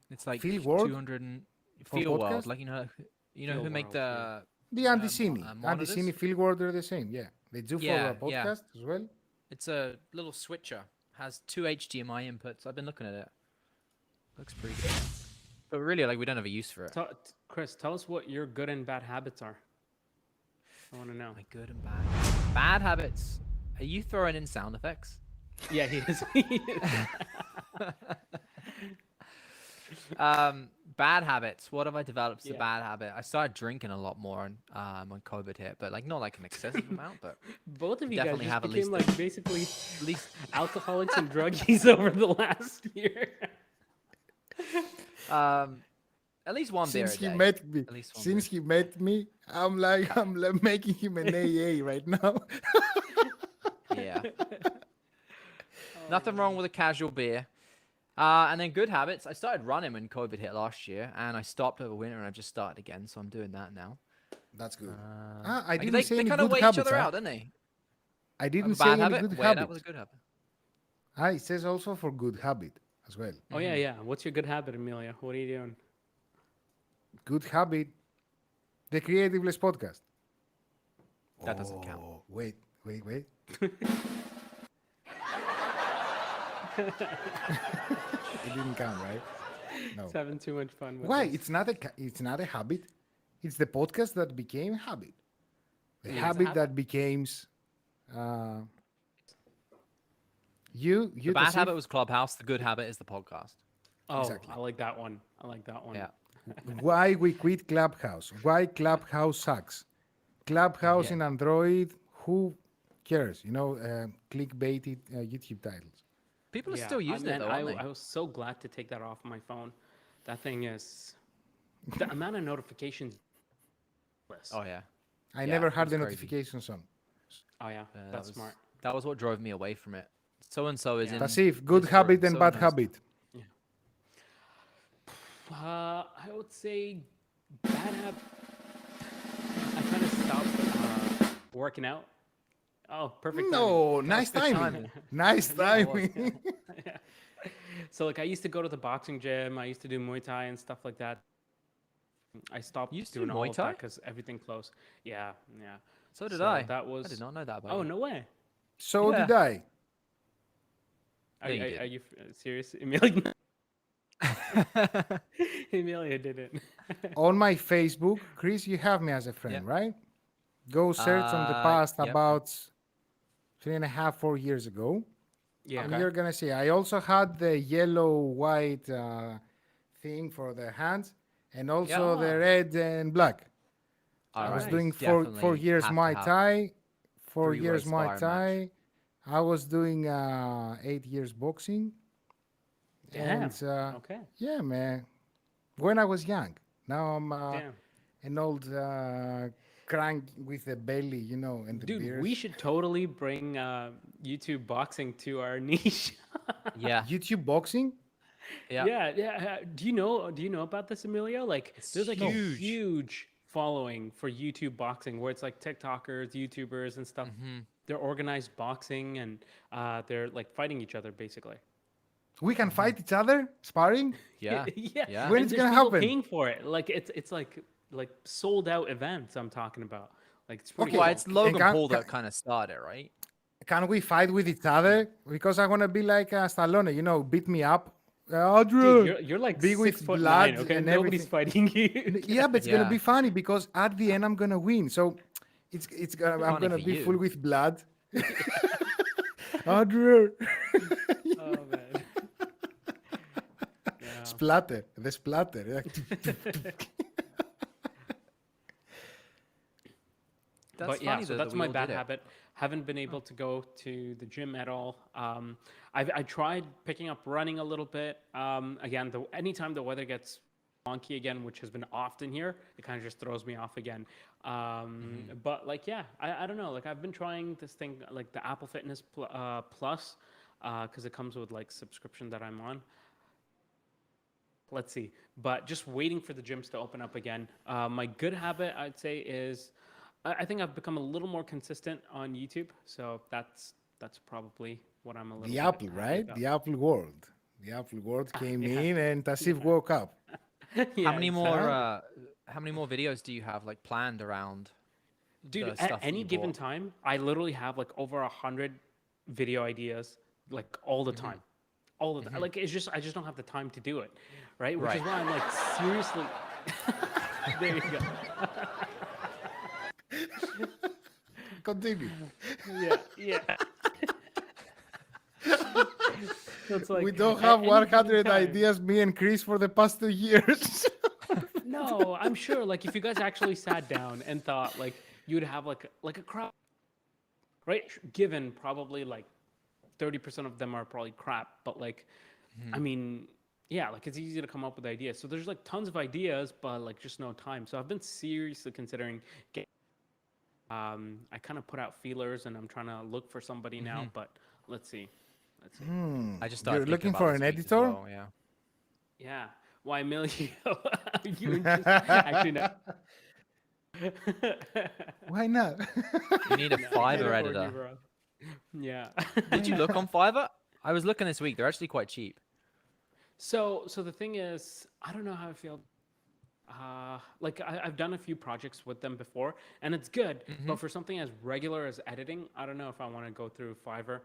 Speaker 2: It's like
Speaker 1: Feel World?
Speaker 2: 200 and
Speaker 1: For
Speaker 2: Feel World.
Speaker 1: podcast?
Speaker 2: Like you know
Speaker 3: Feel
Speaker 2: who make
Speaker 3: World, yeah.
Speaker 1: The Anti-Cine,
Speaker 2: monitors?
Speaker 1: Anti-Cine Fieldworld are the same. Yeah, they do for
Speaker 2: Yeah,
Speaker 1: a podcast as well.
Speaker 2: It's a little switcher. Has 2 HDMI inputs. I've been looking at it. Looks pretty good. But really, like, we don't have a use for it.
Speaker 3: Chris, tell us what your good and bad habits are. I want to know.
Speaker 2: My good and bad. Bad habits. Are you throwing in sound effects?
Speaker 3: Yeah, he is.
Speaker 2: Bad habits. What have I developed as a
Speaker 3: Yeah.
Speaker 2: bad habit? I started drinking a lot more when COVID hit, but like not like an excessive amount, but
Speaker 3: Both of you guys
Speaker 2: Definitely
Speaker 3: just
Speaker 2: have at
Speaker 3: became
Speaker 2: least
Speaker 3: like basically
Speaker 2: at least
Speaker 3: alcoholics and druggies over the last year.
Speaker 2: at least one beer a
Speaker 1: Since he
Speaker 2: day.
Speaker 1: met me,
Speaker 2: At least one
Speaker 1: since he met me, I'm like making him an AA right now.
Speaker 2: Yeah. Nothing wrong with a casual beer. And then good habits. I started running when COVID hit last year, and I stopped over winter, and I just started again. So I'm doing that now.
Speaker 1: That's good.
Speaker 2: I
Speaker 1: I
Speaker 2: like,
Speaker 1: didn't
Speaker 2: they
Speaker 1: say any
Speaker 2: kind of
Speaker 1: good
Speaker 2: weigh
Speaker 1: habits.
Speaker 2: each other
Speaker 1: Huh?
Speaker 2: out, don't they?
Speaker 1: I
Speaker 2: A
Speaker 1: didn't say
Speaker 2: bad
Speaker 1: any
Speaker 2: habit.
Speaker 1: good
Speaker 2: Weigh it up
Speaker 1: habits.
Speaker 2: with a good habit.
Speaker 1: It says also for good habit as well.
Speaker 3: Oh yeah, yeah. What's your good habit, Emilio? What are you doing?
Speaker 1: Good habit. The CreativeLess podcast.
Speaker 2: That doesn't count.
Speaker 1: Wait. It didn't count, right? No.
Speaker 3: Just having too much fun with
Speaker 1: Why?
Speaker 3: this.
Speaker 1: It's not a habit. It's the podcast that became a habit. The
Speaker 3: Yeah, it's a
Speaker 1: habit
Speaker 3: habit.
Speaker 1: that becomes you
Speaker 2: The bad
Speaker 1: Tausif,
Speaker 2: habit was Clubhouse. The good habit is the podcast.
Speaker 3: Oh,
Speaker 1: Exactly.
Speaker 3: I like that one. I like that one.
Speaker 2: Yeah.
Speaker 1: why we quit Clubhouse. Why Clubhouse sucks. Clubhouse
Speaker 2: Yeah.
Speaker 1: in Android, who cares? Clickbaited YouTube titles.
Speaker 2: People are
Speaker 3: Yeah,
Speaker 2: still using it
Speaker 3: man,
Speaker 2: though, aren't they?
Speaker 3: I was so glad to take that off my phone. That thing is the amount of notifications.
Speaker 2: Oh yeah.
Speaker 1: I
Speaker 2: Yeah,
Speaker 1: never had
Speaker 2: it's
Speaker 1: the
Speaker 2: crazy.
Speaker 1: notifications on.
Speaker 3: Oh yeah,
Speaker 2: Yeah,
Speaker 3: that's smart.
Speaker 2: That was what drove me away from it. So and so is in.
Speaker 1: Tausif, good
Speaker 2: this
Speaker 1: habit
Speaker 2: room,
Speaker 1: and
Speaker 2: so
Speaker 1: bad
Speaker 2: knows.
Speaker 1: habit.
Speaker 3: I would say bad habit. I kind of stopped working out. Oh, perfect.
Speaker 1: No, nice
Speaker 2: good
Speaker 1: timing.
Speaker 2: timing.
Speaker 1: Nice
Speaker 3: Yeah, it was.
Speaker 1: timing.
Speaker 3: timing. So like I used to go to the boxing gym. I used to do Muay Thai and stuff like that. I stopped
Speaker 2: You used to do
Speaker 3: doing all
Speaker 2: Muay
Speaker 3: of
Speaker 2: Thai?
Speaker 3: that because everything closed. Yeah, yeah.
Speaker 2: So did
Speaker 3: So
Speaker 2: I.
Speaker 3: that was-
Speaker 2: I did not know that about
Speaker 3: Oh
Speaker 2: you.
Speaker 3: no way.
Speaker 1: So
Speaker 2: Yeah.
Speaker 1: did I.
Speaker 3: Are,
Speaker 2: No, you
Speaker 3: are,
Speaker 2: didn't.
Speaker 3: are you serious, Emilio? Emilio didn't.
Speaker 1: On my Facebook, Chris, you have me as a friend,
Speaker 2: Yeah.
Speaker 1: right? Go search on the past
Speaker 2: yep.
Speaker 1: about 3.5, 4 years ago.
Speaker 3: Yeah.
Speaker 1: And you're gonna see. I also had the yellow-white thing for the hands, and also
Speaker 3: Yeah.
Speaker 1: the red and black.
Speaker 2: All
Speaker 1: I was
Speaker 2: right.
Speaker 1: doing four
Speaker 2: Definitely
Speaker 1: years
Speaker 2: have to
Speaker 1: Muay
Speaker 2: have
Speaker 1: Thai, 4
Speaker 2: three-way
Speaker 1: years Muay
Speaker 2: sparring
Speaker 1: Thai.
Speaker 2: match.
Speaker 1: I was doing 8 years boxing.
Speaker 3: Damn.
Speaker 1: And
Speaker 3: Okay.
Speaker 1: yeah, man. When I was young. Now I'm
Speaker 3: Damn.
Speaker 1: an old crank with a belly, and the
Speaker 3: Dude,
Speaker 1: beard.
Speaker 3: we should totally bring YouTube boxing to our niche.
Speaker 2: Yeah.
Speaker 1: YouTube boxing?
Speaker 2: Yeah.
Speaker 3: Yeah. Do you know about this, Emilio? Like, there's like
Speaker 2: huge.
Speaker 3: a huge following for YouTube boxing, where it's like TikTokers, YouTubers, and stuff.
Speaker 2: Mm-hmm.
Speaker 3: They're organized boxing, and they're like fighting each other, basically.
Speaker 1: We can fight each other, sparring.
Speaker 2: Yeah.
Speaker 3: Yeah.
Speaker 2: Yeah.
Speaker 1: When
Speaker 3: and
Speaker 1: it's
Speaker 3: there's
Speaker 1: gonna
Speaker 3: people
Speaker 1: happen?
Speaker 3: paying for it. Like it's like sold out events. I'm talking about. Like it's pretty
Speaker 1: Okay.
Speaker 2: Well,
Speaker 3: cool.
Speaker 2: it's Logan
Speaker 1: can-
Speaker 2: Paul
Speaker 1: can-
Speaker 2: that kind of started, right?
Speaker 1: Can we fight with each other? Because I want to be like Stallone, beat me up.
Speaker 3: Dude,
Speaker 1: Adrian.
Speaker 3: you're like
Speaker 1: Be with
Speaker 3: 6'9",
Speaker 1: blood
Speaker 3: okay?
Speaker 1: and
Speaker 3: Nobody's fighting you.
Speaker 1: Yeah, but it's gonna
Speaker 2: Yeah.
Speaker 1: be funny because at the end I'm gonna win. So I'm
Speaker 2: Funny
Speaker 1: gonna
Speaker 2: for
Speaker 1: be
Speaker 2: you.
Speaker 1: full with blood. Adrian.
Speaker 3: Oh man. Yeah.
Speaker 1: Splatter. The splatter.
Speaker 2: That's
Speaker 3: But yeah,
Speaker 2: funny
Speaker 3: so
Speaker 2: though that
Speaker 3: that's
Speaker 2: we
Speaker 3: my
Speaker 2: all
Speaker 3: bad
Speaker 2: did it.
Speaker 3: habit. Haven't been able to go to the gym at all. I tried picking up running a little bit. Again, anytime the weather gets wonky again, which has been often here, it kind of just throws me off again. But like, yeah, I don't know. Like I've been trying this thing, like the Apple Fitness Plus, because it comes with like subscription that I'm on. Let's see. But just waiting for the gyms to open up again. My good habit, I'd say, is I think I've become a little more consistent on YouTube. So that's probably what I'm a little
Speaker 1: The
Speaker 3: bit
Speaker 1: Apple,
Speaker 3: happy
Speaker 1: right?
Speaker 3: about.
Speaker 1: The Apple world. The Apple world came
Speaker 3: Yeah.
Speaker 1: in and Tausif woke up.
Speaker 2: How
Speaker 3: Yeah,
Speaker 2: many
Speaker 3: exactly.
Speaker 2: more how many more videos do you have like planned around
Speaker 3: Dude,
Speaker 2: the
Speaker 3: at
Speaker 2: stuff that
Speaker 3: any
Speaker 2: you
Speaker 3: given
Speaker 2: bought?
Speaker 3: time, I literally have like over 100 video ideas, like all the time. All of that. Like it's just I just don't have the time to do it. Right? Which is
Speaker 2: Right.
Speaker 3: why I'm like seriously there you go.
Speaker 1: Continue.
Speaker 3: Yeah. So it's like
Speaker 1: We don't
Speaker 3: at
Speaker 1: have
Speaker 3: any given
Speaker 1: 100
Speaker 3: time-
Speaker 1: ideas, me and Chris, for the past 2 years.
Speaker 3: No, I'm sure. Like if you guys actually sat down and thought like you'd have like a crowd, right? Given probably like 30% of them are probably crap, but like, I mean, yeah, like it's easy to come up with ideas. So there's like tons of ideas, but like just no time. So I've been seriously considering. I kind of put out feelers, and I'm trying to look for somebody now. But let's see. Let's see.
Speaker 2: I just started
Speaker 1: You're
Speaker 2: thinking
Speaker 1: looking
Speaker 2: about
Speaker 1: for
Speaker 2: this
Speaker 1: an
Speaker 2: week as
Speaker 1: editor?
Speaker 2: well, yeah.
Speaker 3: Yeah. Why, Emilio? You just actually no.
Speaker 1: Why not?
Speaker 2: You need a
Speaker 3: No, I can't
Speaker 2: Fiverr
Speaker 3: afford
Speaker 2: editor.
Speaker 3: you, bro. Yeah.
Speaker 2: Did you look on Fiverr? I was looking this week. They're actually quite cheap.
Speaker 3: So the thing is, I don't know how I feel. Like I've done a few projects with them before, and it's good. But for something as regular as editing, I don't know if I want to go through Fiverr.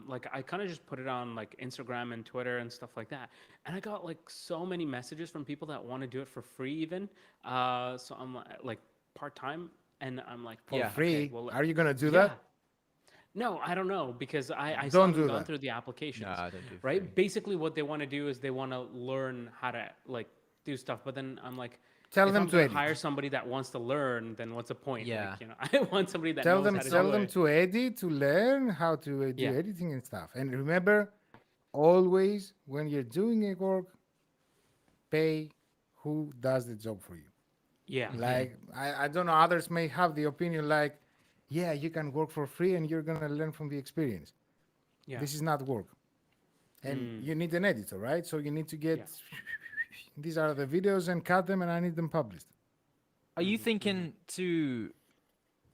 Speaker 3: Like I kind of just put it on like Instagram and Twitter and stuff like that, and I got like so many messages from people that want to do it for free, even. So I'm like part time, and I'm like,
Speaker 1: For
Speaker 2: Yeah.
Speaker 1: free?
Speaker 3: okay, well,
Speaker 1: Are you going to do
Speaker 3: yeah.
Speaker 1: that?
Speaker 3: No, I don't know because I still
Speaker 1: Don't
Speaker 3: haven't
Speaker 1: do
Speaker 3: gone
Speaker 1: that.
Speaker 3: through the applications.
Speaker 2: No, I don't do
Speaker 3: Right?
Speaker 2: free.
Speaker 3: Basically, what they want to do is they want to learn how to like do stuff. But then I'm like,
Speaker 1: Tell
Speaker 3: if
Speaker 1: them
Speaker 3: I'm
Speaker 1: to
Speaker 3: gonna
Speaker 1: edit.
Speaker 3: hire somebody that wants to learn, then what's the point?
Speaker 2: Yeah.
Speaker 3: Like, you know, I want somebody that
Speaker 1: Tell
Speaker 3: knows
Speaker 1: them,
Speaker 3: how to
Speaker 1: tell
Speaker 3: do
Speaker 1: them
Speaker 3: it.
Speaker 1: to edit, to learn how to do
Speaker 3: Yeah.
Speaker 1: editing and stuff. And remember, always when you're doing a work, pay who does the job for you.
Speaker 3: Yeah.
Speaker 1: Like I don't know, others may have the opinion like, yeah, you can work for free and you're gonna learn from the experience.
Speaker 3: Yeah.
Speaker 1: This is not work. And you need an editor, right? So you need to get
Speaker 3: Yeah.
Speaker 1: these are the videos and cut them and I need them published.
Speaker 2: Are you thinking to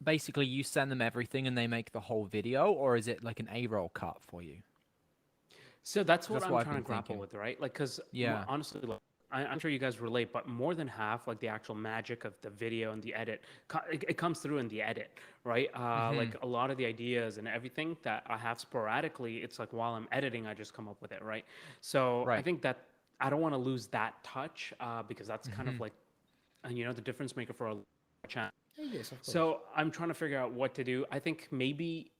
Speaker 2: basically you send them everything and they make the whole video, or is it like an A-roll cut for you?
Speaker 3: So that's what
Speaker 2: That's
Speaker 3: I'm
Speaker 2: what I've
Speaker 3: trying to
Speaker 2: been
Speaker 3: grapple
Speaker 2: thinking.
Speaker 3: with, right? Like, because
Speaker 2: Yeah.
Speaker 3: honestly, like, I'm sure you guys relate, but more than half, like the actual magic of the video and the edit, it comes through in the edit, right? Like a lot of the ideas and everything that I have sporadically, it's like while I'm editing, I just come up with it, right? So I
Speaker 2: Right.
Speaker 3: think that I don't want to lose that touch because that's kind of like, you know, the difference maker for a channel.
Speaker 1: Yes, of course.
Speaker 3: So I'm trying to figure out what to do. I think maybe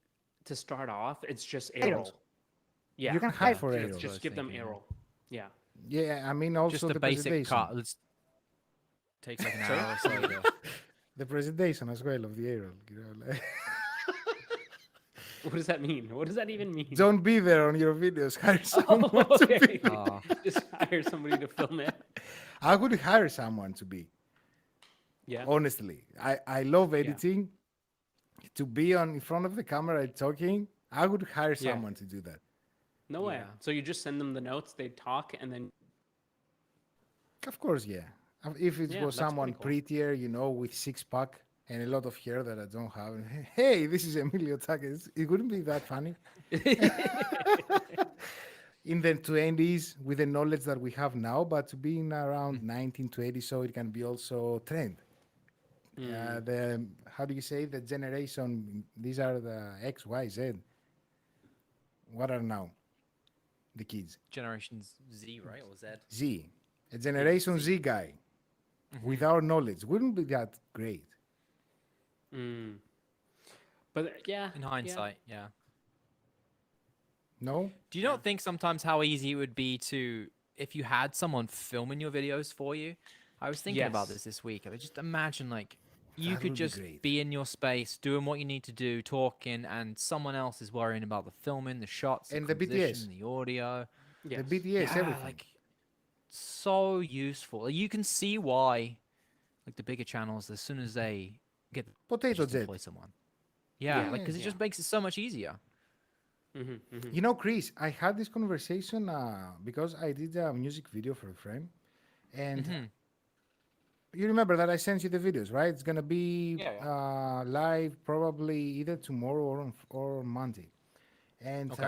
Speaker 3: to start off, it's just
Speaker 1: A-roll.
Speaker 3: A-roll. Yeah.
Speaker 1: You can hire
Speaker 2: Yeah,
Speaker 1: for
Speaker 2: that's
Speaker 1: A-roll.
Speaker 2: what I
Speaker 3: Just
Speaker 2: was
Speaker 3: give them
Speaker 2: thinking, yeah.
Speaker 3: A-roll. Yeah.
Speaker 1: Yeah, I mean also
Speaker 2: Just
Speaker 1: the
Speaker 2: the basic
Speaker 1: presentation.
Speaker 2: cut. Let's takes like an hour or so.
Speaker 1: The presentation as well of the A-roll. You know, like
Speaker 3: What does that mean? What does that even mean?
Speaker 1: don't be there on your videos. Hire someone
Speaker 3: Oh,
Speaker 1: to
Speaker 3: okay.
Speaker 1: be.
Speaker 2: Oh.
Speaker 3: Just hire somebody to film it.
Speaker 1: I would hire someone to be.
Speaker 3: Yeah.
Speaker 1: Honestly, I love editing. To be on in front of the camera and talking, I would hire
Speaker 3: Yeah.
Speaker 1: someone to do that.
Speaker 3: No way.
Speaker 2: Yeah.
Speaker 3: So you just send them the notes, they talk, and then
Speaker 1: Of course, yeah. If it
Speaker 3: Yeah,
Speaker 1: was
Speaker 3: that's
Speaker 1: someone
Speaker 3: pretty
Speaker 1: prettier, you know, with six-pack and a lot of hair that I don't have, and hey, this is Emilio Takas, it wouldn't be that funny. In the 20s, with the knowledge that we have now, but to be in around 1920, so it can be also trend. The how do you say the generation? These are the X, Y, Z. What are now the kids?
Speaker 2: Generation Z, right? Or Z?
Speaker 1: Z, a Generation Z guy with our knowledge wouldn't be that great.
Speaker 3: Mm. But yeah,
Speaker 2: In
Speaker 3: yeah.
Speaker 2: hindsight, yeah.
Speaker 1: No?
Speaker 2: Do you
Speaker 3: Yeah.
Speaker 2: not think sometimes how easy it would be to, if you had someone filming your videos for you? I was thinking about
Speaker 3: Yes.
Speaker 2: this week. I just imagine like you
Speaker 1: That
Speaker 2: could
Speaker 1: would be
Speaker 2: just
Speaker 1: great.
Speaker 2: be in your space doing what you need to do, talking, and someone else is worrying about the filming, the shots, the
Speaker 1: And the
Speaker 2: composition,
Speaker 1: BTS.
Speaker 2: the audio.
Speaker 1: The
Speaker 3: Yes.
Speaker 1: BTS,
Speaker 2: Yeah,
Speaker 1: everything.
Speaker 2: like so useful. You can see why, like the bigger channels, as soon as they get, they
Speaker 1: Potato
Speaker 2: just
Speaker 1: Jet.
Speaker 2: employ someone. Yeah, like
Speaker 1: Yeah.
Speaker 2: because it
Speaker 3: Yeah.
Speaker 2: just makes it so much easier.
Speaker 3: Mm-hmm.
Speaker 1: You know, Chris, I had this conversation because I did a music video for a friend. And
Speaker 2: Hmm.
Speaker 1: you remember that I sent you the videos, right? It's gonna be
Speaker 2: Yeah, yeah.
Speaker 1: live probably either tomorrow or Monday. And
Speaker 2: Okay.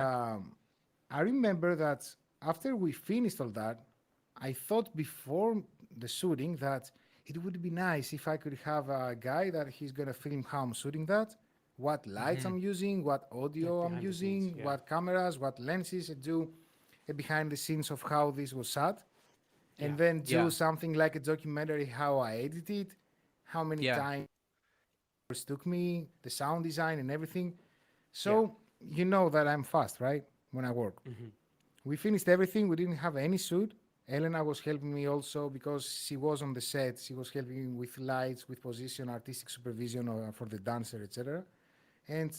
Speaker 1: I remember that after we finished all that, I thought before the shooting that it would be nice if I could have a guy that he's gonna film how I'm shooting that, what lights
Speaker 2: Hmm.
Speaker 1: I'm using, what
Speaker 3: Like
Speaker 1: audio I'm
Speaker 3: behind the scenes.
Speaker 1: using,
Speaker 3: Yeah.
Speaker 1: what cameras, what lenses, and do a behind the scenes of how this was shot,
Speaker 3: Yeah.
Speaker 1: and then do
Speaker 2: Yeah.
Speaker 1: something like a documentary how I edited, how many
Speaker 2: Yeah.
Speaker 1: times it took me, the sound design and everything.
Speaker 3: Yeah.
Speaker 1: So you know that I'm fast, right? When I work.
Speaker 3: Mm-hmm.
Speaker 1: We finished everything. We didn't have any suit. Elena was helping me also because she was on the set. She was helping me with lights, with position, artistic supervision for the dancer, etc. And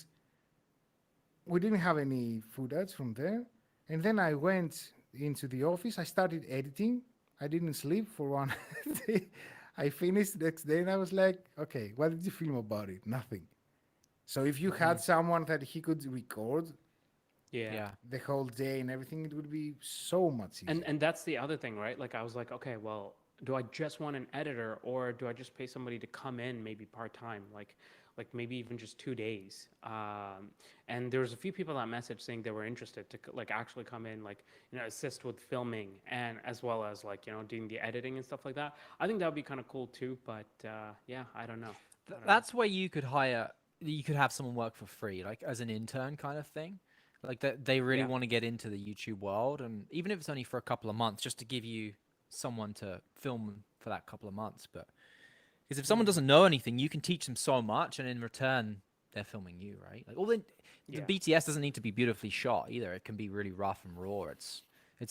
Speaker 1: we didn't have any footage from there. And then I went into the office. I started editing. I didn't sleep for one day. I finished the next day and I was like, okay, what did you film about it? Nothing. So if you
Speaker 2: Hmm.
Speaker 1: had someone that he could record
Speaker 3: Yeah.
Speaker 2: Yeah.
Speaker 1: the whole day and everything, it would be so much easier.
Speaker 3: And that's the other thing, right? Like I was like, okay, well, do I just want an editor or do I just pay somebody to come in maybe part time, like maybe even just 2 days? And there was a few people that messaged saying they were interested to like actually come in, like assist with filming and as well as like doing the editing and stuff like that. I think that would be kind of cool too. But yeah, I don't know. I don't know.
Speaker 2: That's where you could hire, you could have someone work for free, like as an intern kind of thing. Like that they really
Speaker 3: Yeah.
Speaker 2: want to get into the YouTube world, and even if it's only for a couple of months, just to give you someone to film for that couple of months. But because if someone
Speaker 3: Mm.
Speaker 2: doesn't know anything, you can teach them so much, and in return, they're filming you, right? Like the
Speaker 3: Yeah.
Speaker 2: BTS doesn't need to be beautifully shot either. It can be really rough and raw. It's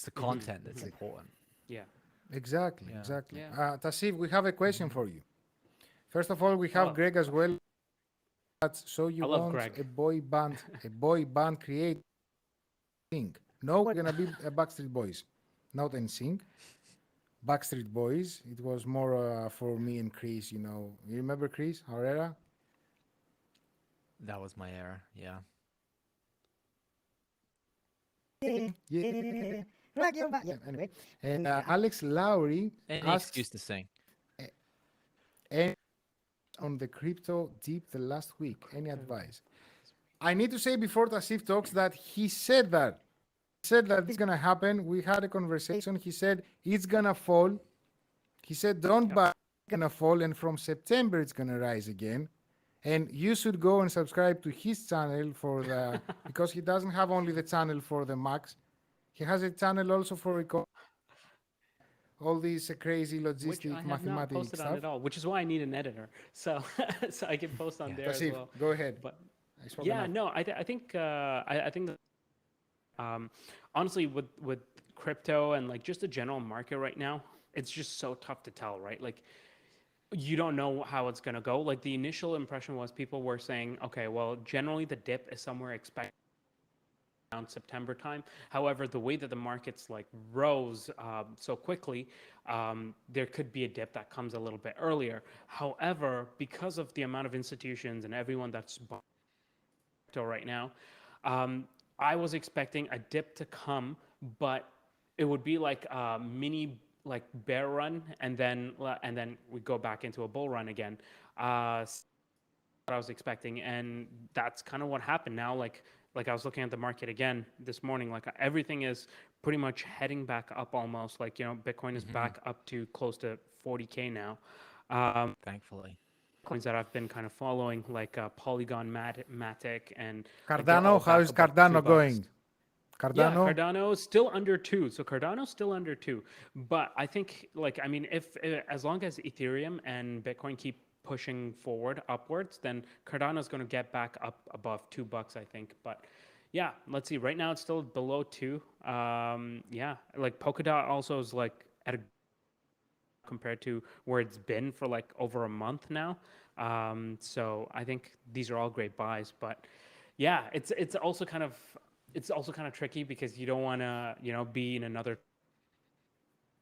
Speaker 2: the content that's important.
Speaker 3: Yeah.
Speaker 1: Exactly,
Speaker 2: Yeah.
Speaker 1: exactly.
Speaker 3: Yeah.
Speaker 1: Tasif, we have a question for you. First of all, we have
Speaker 3: Oh,
Speaker 1: Greg as well. So
Speaker 3: I
Speaker 1: you
Speaker 3: love
Speaker 1: want
Speaker 3: Greg.
Speaker 1: a boy band create thing? No, we're gonna be a Backstreet Boys, not NSYNC. Backstreet Boys. It was more for me and Chris. You remember Chris Herrera?
Speaker 2: That was my error. Yeah.
Speaker 1: Yeah. Rock your body. Yeah, anyway, and Alex Lowry
Speaker 2: Any
Speaker 1: asks
Speaker 2: excuse to sing.
Speaker 1: any on the crypto deep the last week. Any advice? I need to say before Tasif talks that he said that. He said that it's gonna happen. We had a conversation. He said it's gonna fall. He said don't
Speaker 3: Yep.
Speaker 1: buy. It's gonna fall, and from September it's gonna rise again. And you should go and subscribe to his channel for the because he doesn't have only the channel for the Max. He has a channel also for all these crazy
Speaker 3: Which I
Speaker 1: logistic
Speaker 3: have not
Speaker 1: mathematic
Speaker 3: posted on
Speaker 1: stuff.
Speaker 3: at all, which is why I need an editor. So so I can post on
Speaker 2: Yeah.
Speaker 3: there as
Speaker 1: Tasif,
Speaker 3: well.
Speaker 1: go ahead.
Speaker 3: But
Speaker 1: I spoke
Speaker 3: yeah,
Speaker 1: enough.
Speaker 3: no, I think I think that, honestly with crypto and like just the general market right now, it's just so tough to tell, right? Like you don't know how it's gonna go. Like the initial impression was people were saying, okay, well, generally the dip is somewhere expected around September time. However, the way that the markets like rose so quickly, there could be a dip that comes a little bit earlier. However, because of the amount of institutions and everyone that's buying crypto right now, I was expecting a dip to come, but it would be like a mini like bear run, and then we go back into a bull run again. What I was expecting, and that's kind of what happened now. Like I was looking at the market again this morning, like everything is pretty much heading back up almost. Like Bitcoin is back up to close to 40K now.
Speaker 2: Thankfully.
Speaker 3: Coins that I've been kind of following, like Polygon, Matic, and like they're all
Speaker 1: Cardano, how
Speaker 3: back
Speaker 1: is
Speaker 3: above
Speaker 1: Cardano
Speaker 3: $2.
Speaker 1: going?
Speaker 3: Yeah,
Speaker 1: Cardano?
Speaker 3: Cardano is still under 2. So Cardano's still under 2. But I think, like, I mean, if as long as Ethereum and Bitcoin keep pushing forward upwards, then Cardano is going to get back up above $2, I think. But yeah, let's see. Right now it's still below 2. Yeah, like Polkadot also is like at a compared to where it's been for like over a month now. So I think these are all great buys. But yeah, it's also kind of tricky because you don't want to be in another.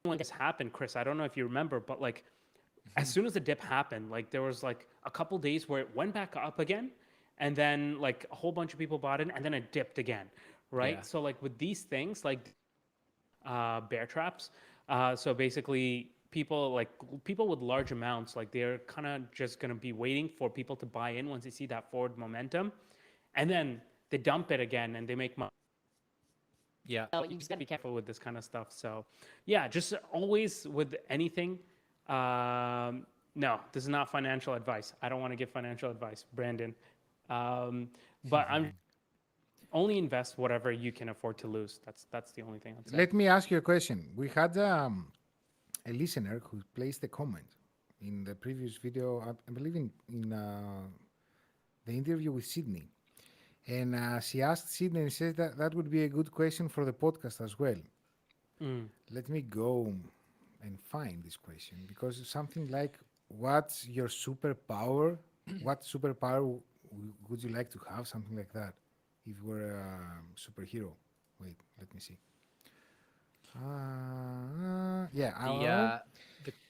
Speaker 3: When this happened, Chris, I don't know if you remember, but like as soon as the dip happened, like there was like a couple days where it went back up again, and then like a whole bunch of people bought it, and then it dipped again, right?
Speaker 2: Yeah.
Speaker 3: So like with these things, like bear traps, so basically people with large amounts, like they're kind of just gonna be waiting for people to buy in once they see that forward momentum, and then they dump it again and they make money.
Speaker 2: Yeah.
Speaker 3: So you just gotta be careful with this kind of stuff. So yeah, just always with anything. No, this is not financial advice. I don't want to give financial advice, Brandon. But I'm only invest whatever you can afford to lose. That's the only thing I'd say.
Speaker 1: Let me ask you a question. We had a listener who placed a comment in the previous video, I believe in the interview with Sydney. And she asked Sydney and said that that would be a good question for the podcast as well. Let me go and find this question because it's something like, what's your superpower? What superpower would you like to have? Something like that. If you were a superhero. Wait, let me see. Yeah,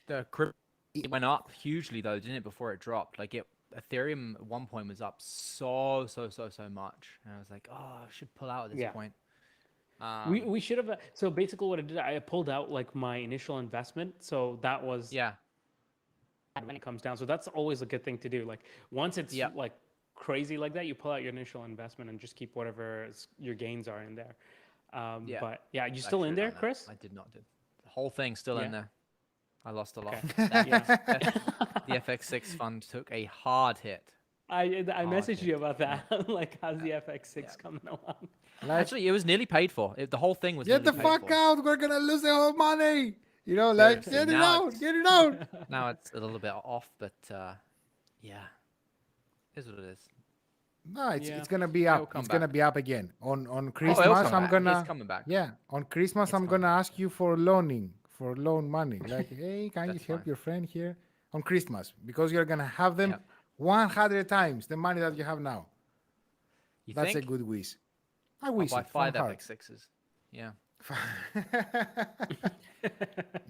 Speaker 2: The crypto it went up hugely though, didn't it? Before it dropped, like Ethereum at one point was up so much, and I was like, oh, I should pull out at this
Speaker 3: Yeah.
Speaker 2: point.
Speaker 3: We should have. So basically, what I did, I pulled out like my initial investment. So that was
Speaker 2: Yeah.
Speaker 3: when it comes down. So that's always a good thing to do. Like once it's
Speaker 2: Yeah.
Speaker 3: like crazy like that, you pull out your initial investment and just keep whatever your gains are in there.
Speaker 2: Yeah.
Speaker 3: But yeah, you
Speaker 2: I
Speaker 3: still in
Speaker 2: should've
Speaker 3: there,
Speaker 2: done that.
Speaker 3: Chris?
Speaker 2: I did not do. The whole thing's still
Speaker 3: Yeah.
Speaker 2: in there. I lost a lot.
Speaker 3: Okay. Yeah.
Speaker 2: The FX6 fund took a hard hit.
Speaker 3: I messaged
Speaker 2: okay.
Speaker 3: you about that. I'm like, how's the FX6
Speaker 2: Yeah.
Speaker 3: coming along?
Speaker 1: like,
Speaker 2: Actually, it was nearly paid for. The whole thing was
Speaker 1: get the
Speaker 2: nearly paid
Speaker 1: fuck
Speaker 2: for.
Speaker 1: out! We're gonna lose the whole money. You know, like
Speaker 2: Seriously,
Speaker 1: get it
Speaker 2: now
Speaker 1: out,
Speaker 2: it's-
Speaker 1: get it out.
Speaker 2: Now it's a little bit off, but yeah, is what it is.
Speaker 1: No, it's
Speaker 3: Yeah.
Speaker 1: gonna be
Speaker 2: It'll
Speaker 1: up.
Speaker 2: come
Speaker 1: It's gonna
Speaker 2: back.
Speaker 1: be up again on
Speaker 2: Oh, it'll
Speaker 1: Christmas.
Speaker 2: come
Speaker 1: I'm
Speaker 2: back.
Speaker 1: gonna
Speaker 2: It's coming back.
Speaker 1: yeah on Christmas.
Speaker 2: It's
Speaker 1: I'm
Speaker 2: coming
Speaker 1: gonna
Speaker 2: back.
Speaker 1: ask you for loan money. Like, hey, can you
Speaker 2: That's
Speaker 1: help
Speaker 2: fine.
Speaker 1: your friend here on Christmas because you're gonna have them
Speaker 2: Yep.
Speaker 1: 100 times the money that you have now.
Speaker 2: You
Speaker 1: That's
Speaker 2: think?
Speaker 1: a good wish. I
Speaker 2: I'll
Speaker 1: wish
Speaker 2: buy
Speaker 1: it from
Speaker 2: 5
Speaker 1: heart.
Speaker 2: FX6s. Yeah.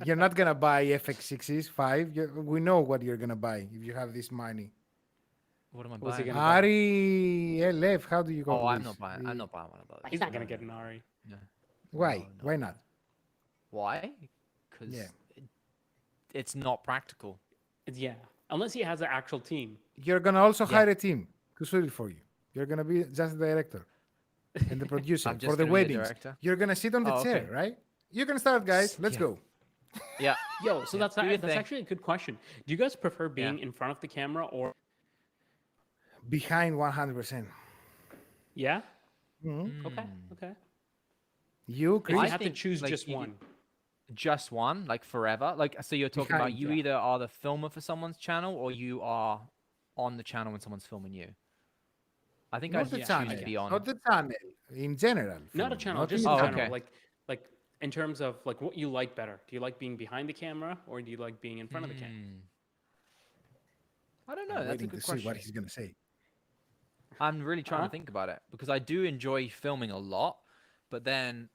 Speaker 1: You're not gonna buy FX6s 5. We know what you're gonna buy if you have this money.
Speaker 2: What am I
Speaker 3: What's he
Speaker 2: buying?
Speaker 3: gonna buy?
Speaker 1: Ari LF, how do you call
Speaker 2: Oh, I'm
Speaker 1: this?
Speaker 2: not buying. I'm not buying one of those.
Speaker 3: He's not gonna
Speaker 2: No,
Speaker 3: get
Speaker 2: no,
Speaker 3: an Ari.
Speaker 2: no.
Speaker 1: Why?
Speaker 2: No,
Speaker 1: Why not?
Speaker 2: Why? Because
Speaker 1: Yeah.
Speaker 2: it's not practical.
Speaker 3: Yeah, unless he has an actual team.
Speaker 1: You're gonna also
Speaker 2: Yeah.
Speaker 1: hire a team to shoot it for you. You're gonna be just the director and the producer
Speaker 2: I'm
Speaker 1: for
Speaker 2: just
Speaker 1: the
Speaker 2: gonna be the
Speaker 1: weddings.
Speaker 2: director?
Speaker 1: You're gonna sit on the
Speaker 2: Oh,
Speaker 1: chair,
Speaker 2: okay.
Speaker 1: right? You can start, guys. Let's
Speaker 2: Yeah.
Speaker 1: go.
Speaker 2: Yeah.
Speaker 3: Yo, so
Speaker 2: Yeah,
Speaker 3: that's
Speaker 2: do your
Speaker 3: that's
Speaker 2: thing.
Speaker 3: actually a good question. Do you guys prefer being in front of the camera or
Speaker 1: Behind 100%.
Speaker 3: yeah?
Speaker 1: Mhm.
Speaker 3: Okay, okay.
Speaker 1: You,
Speaker 3: If
Speaker 1: Chris?
Speaker 3: you
Speaker 2: I
Speaker 3: have to
Speaker 2: think,
Speaker 3: choose
Speaker 2: like,
Speaker 3: just
Speaker 2: you-
Speaker 3: one.
Speaker 2: Just one, like forever. Like, so you're talking about
Speaker 1: Behind,
Speaker 2: you
Speaker 1: yeah.
Speaker 2: either are the filmer for someone's channel or you are on the channel when someone's filming you. I think
Speaker 1: Not
Speaker 2: I'd
Speaker 1: the
Speaker 2: choose
Speaker 1: channel.
Speaker 2: to be on.
Speaker 1: Not the channel. In general.
Speaker 3: Not a
Speaker 1: filming,
Speaker 3: channel,
Speaker 1: not
Speaker 3: just
Speaker 1: in
Speaker 3: in
Speaker 1: the
Speaker 3: general.
Speaker 2: okay.
Speaker 3: Like in terms of like what you like better. Do you like being behind the camera or do you like being in front of the camera?
Speaker 2: I don't know.
Speaker 1: I'm
Speaker 2: That's a
Speaker 1: waiting
Speaker 2: good
Speaker 1: to see what
Speaker 2: question.
Speaker 1: he's gonna say.
Speaker 2: I'm really trying
Speaker 3: Huh?
Speaker 2: to think about it because I do enjoy filming a lot, but then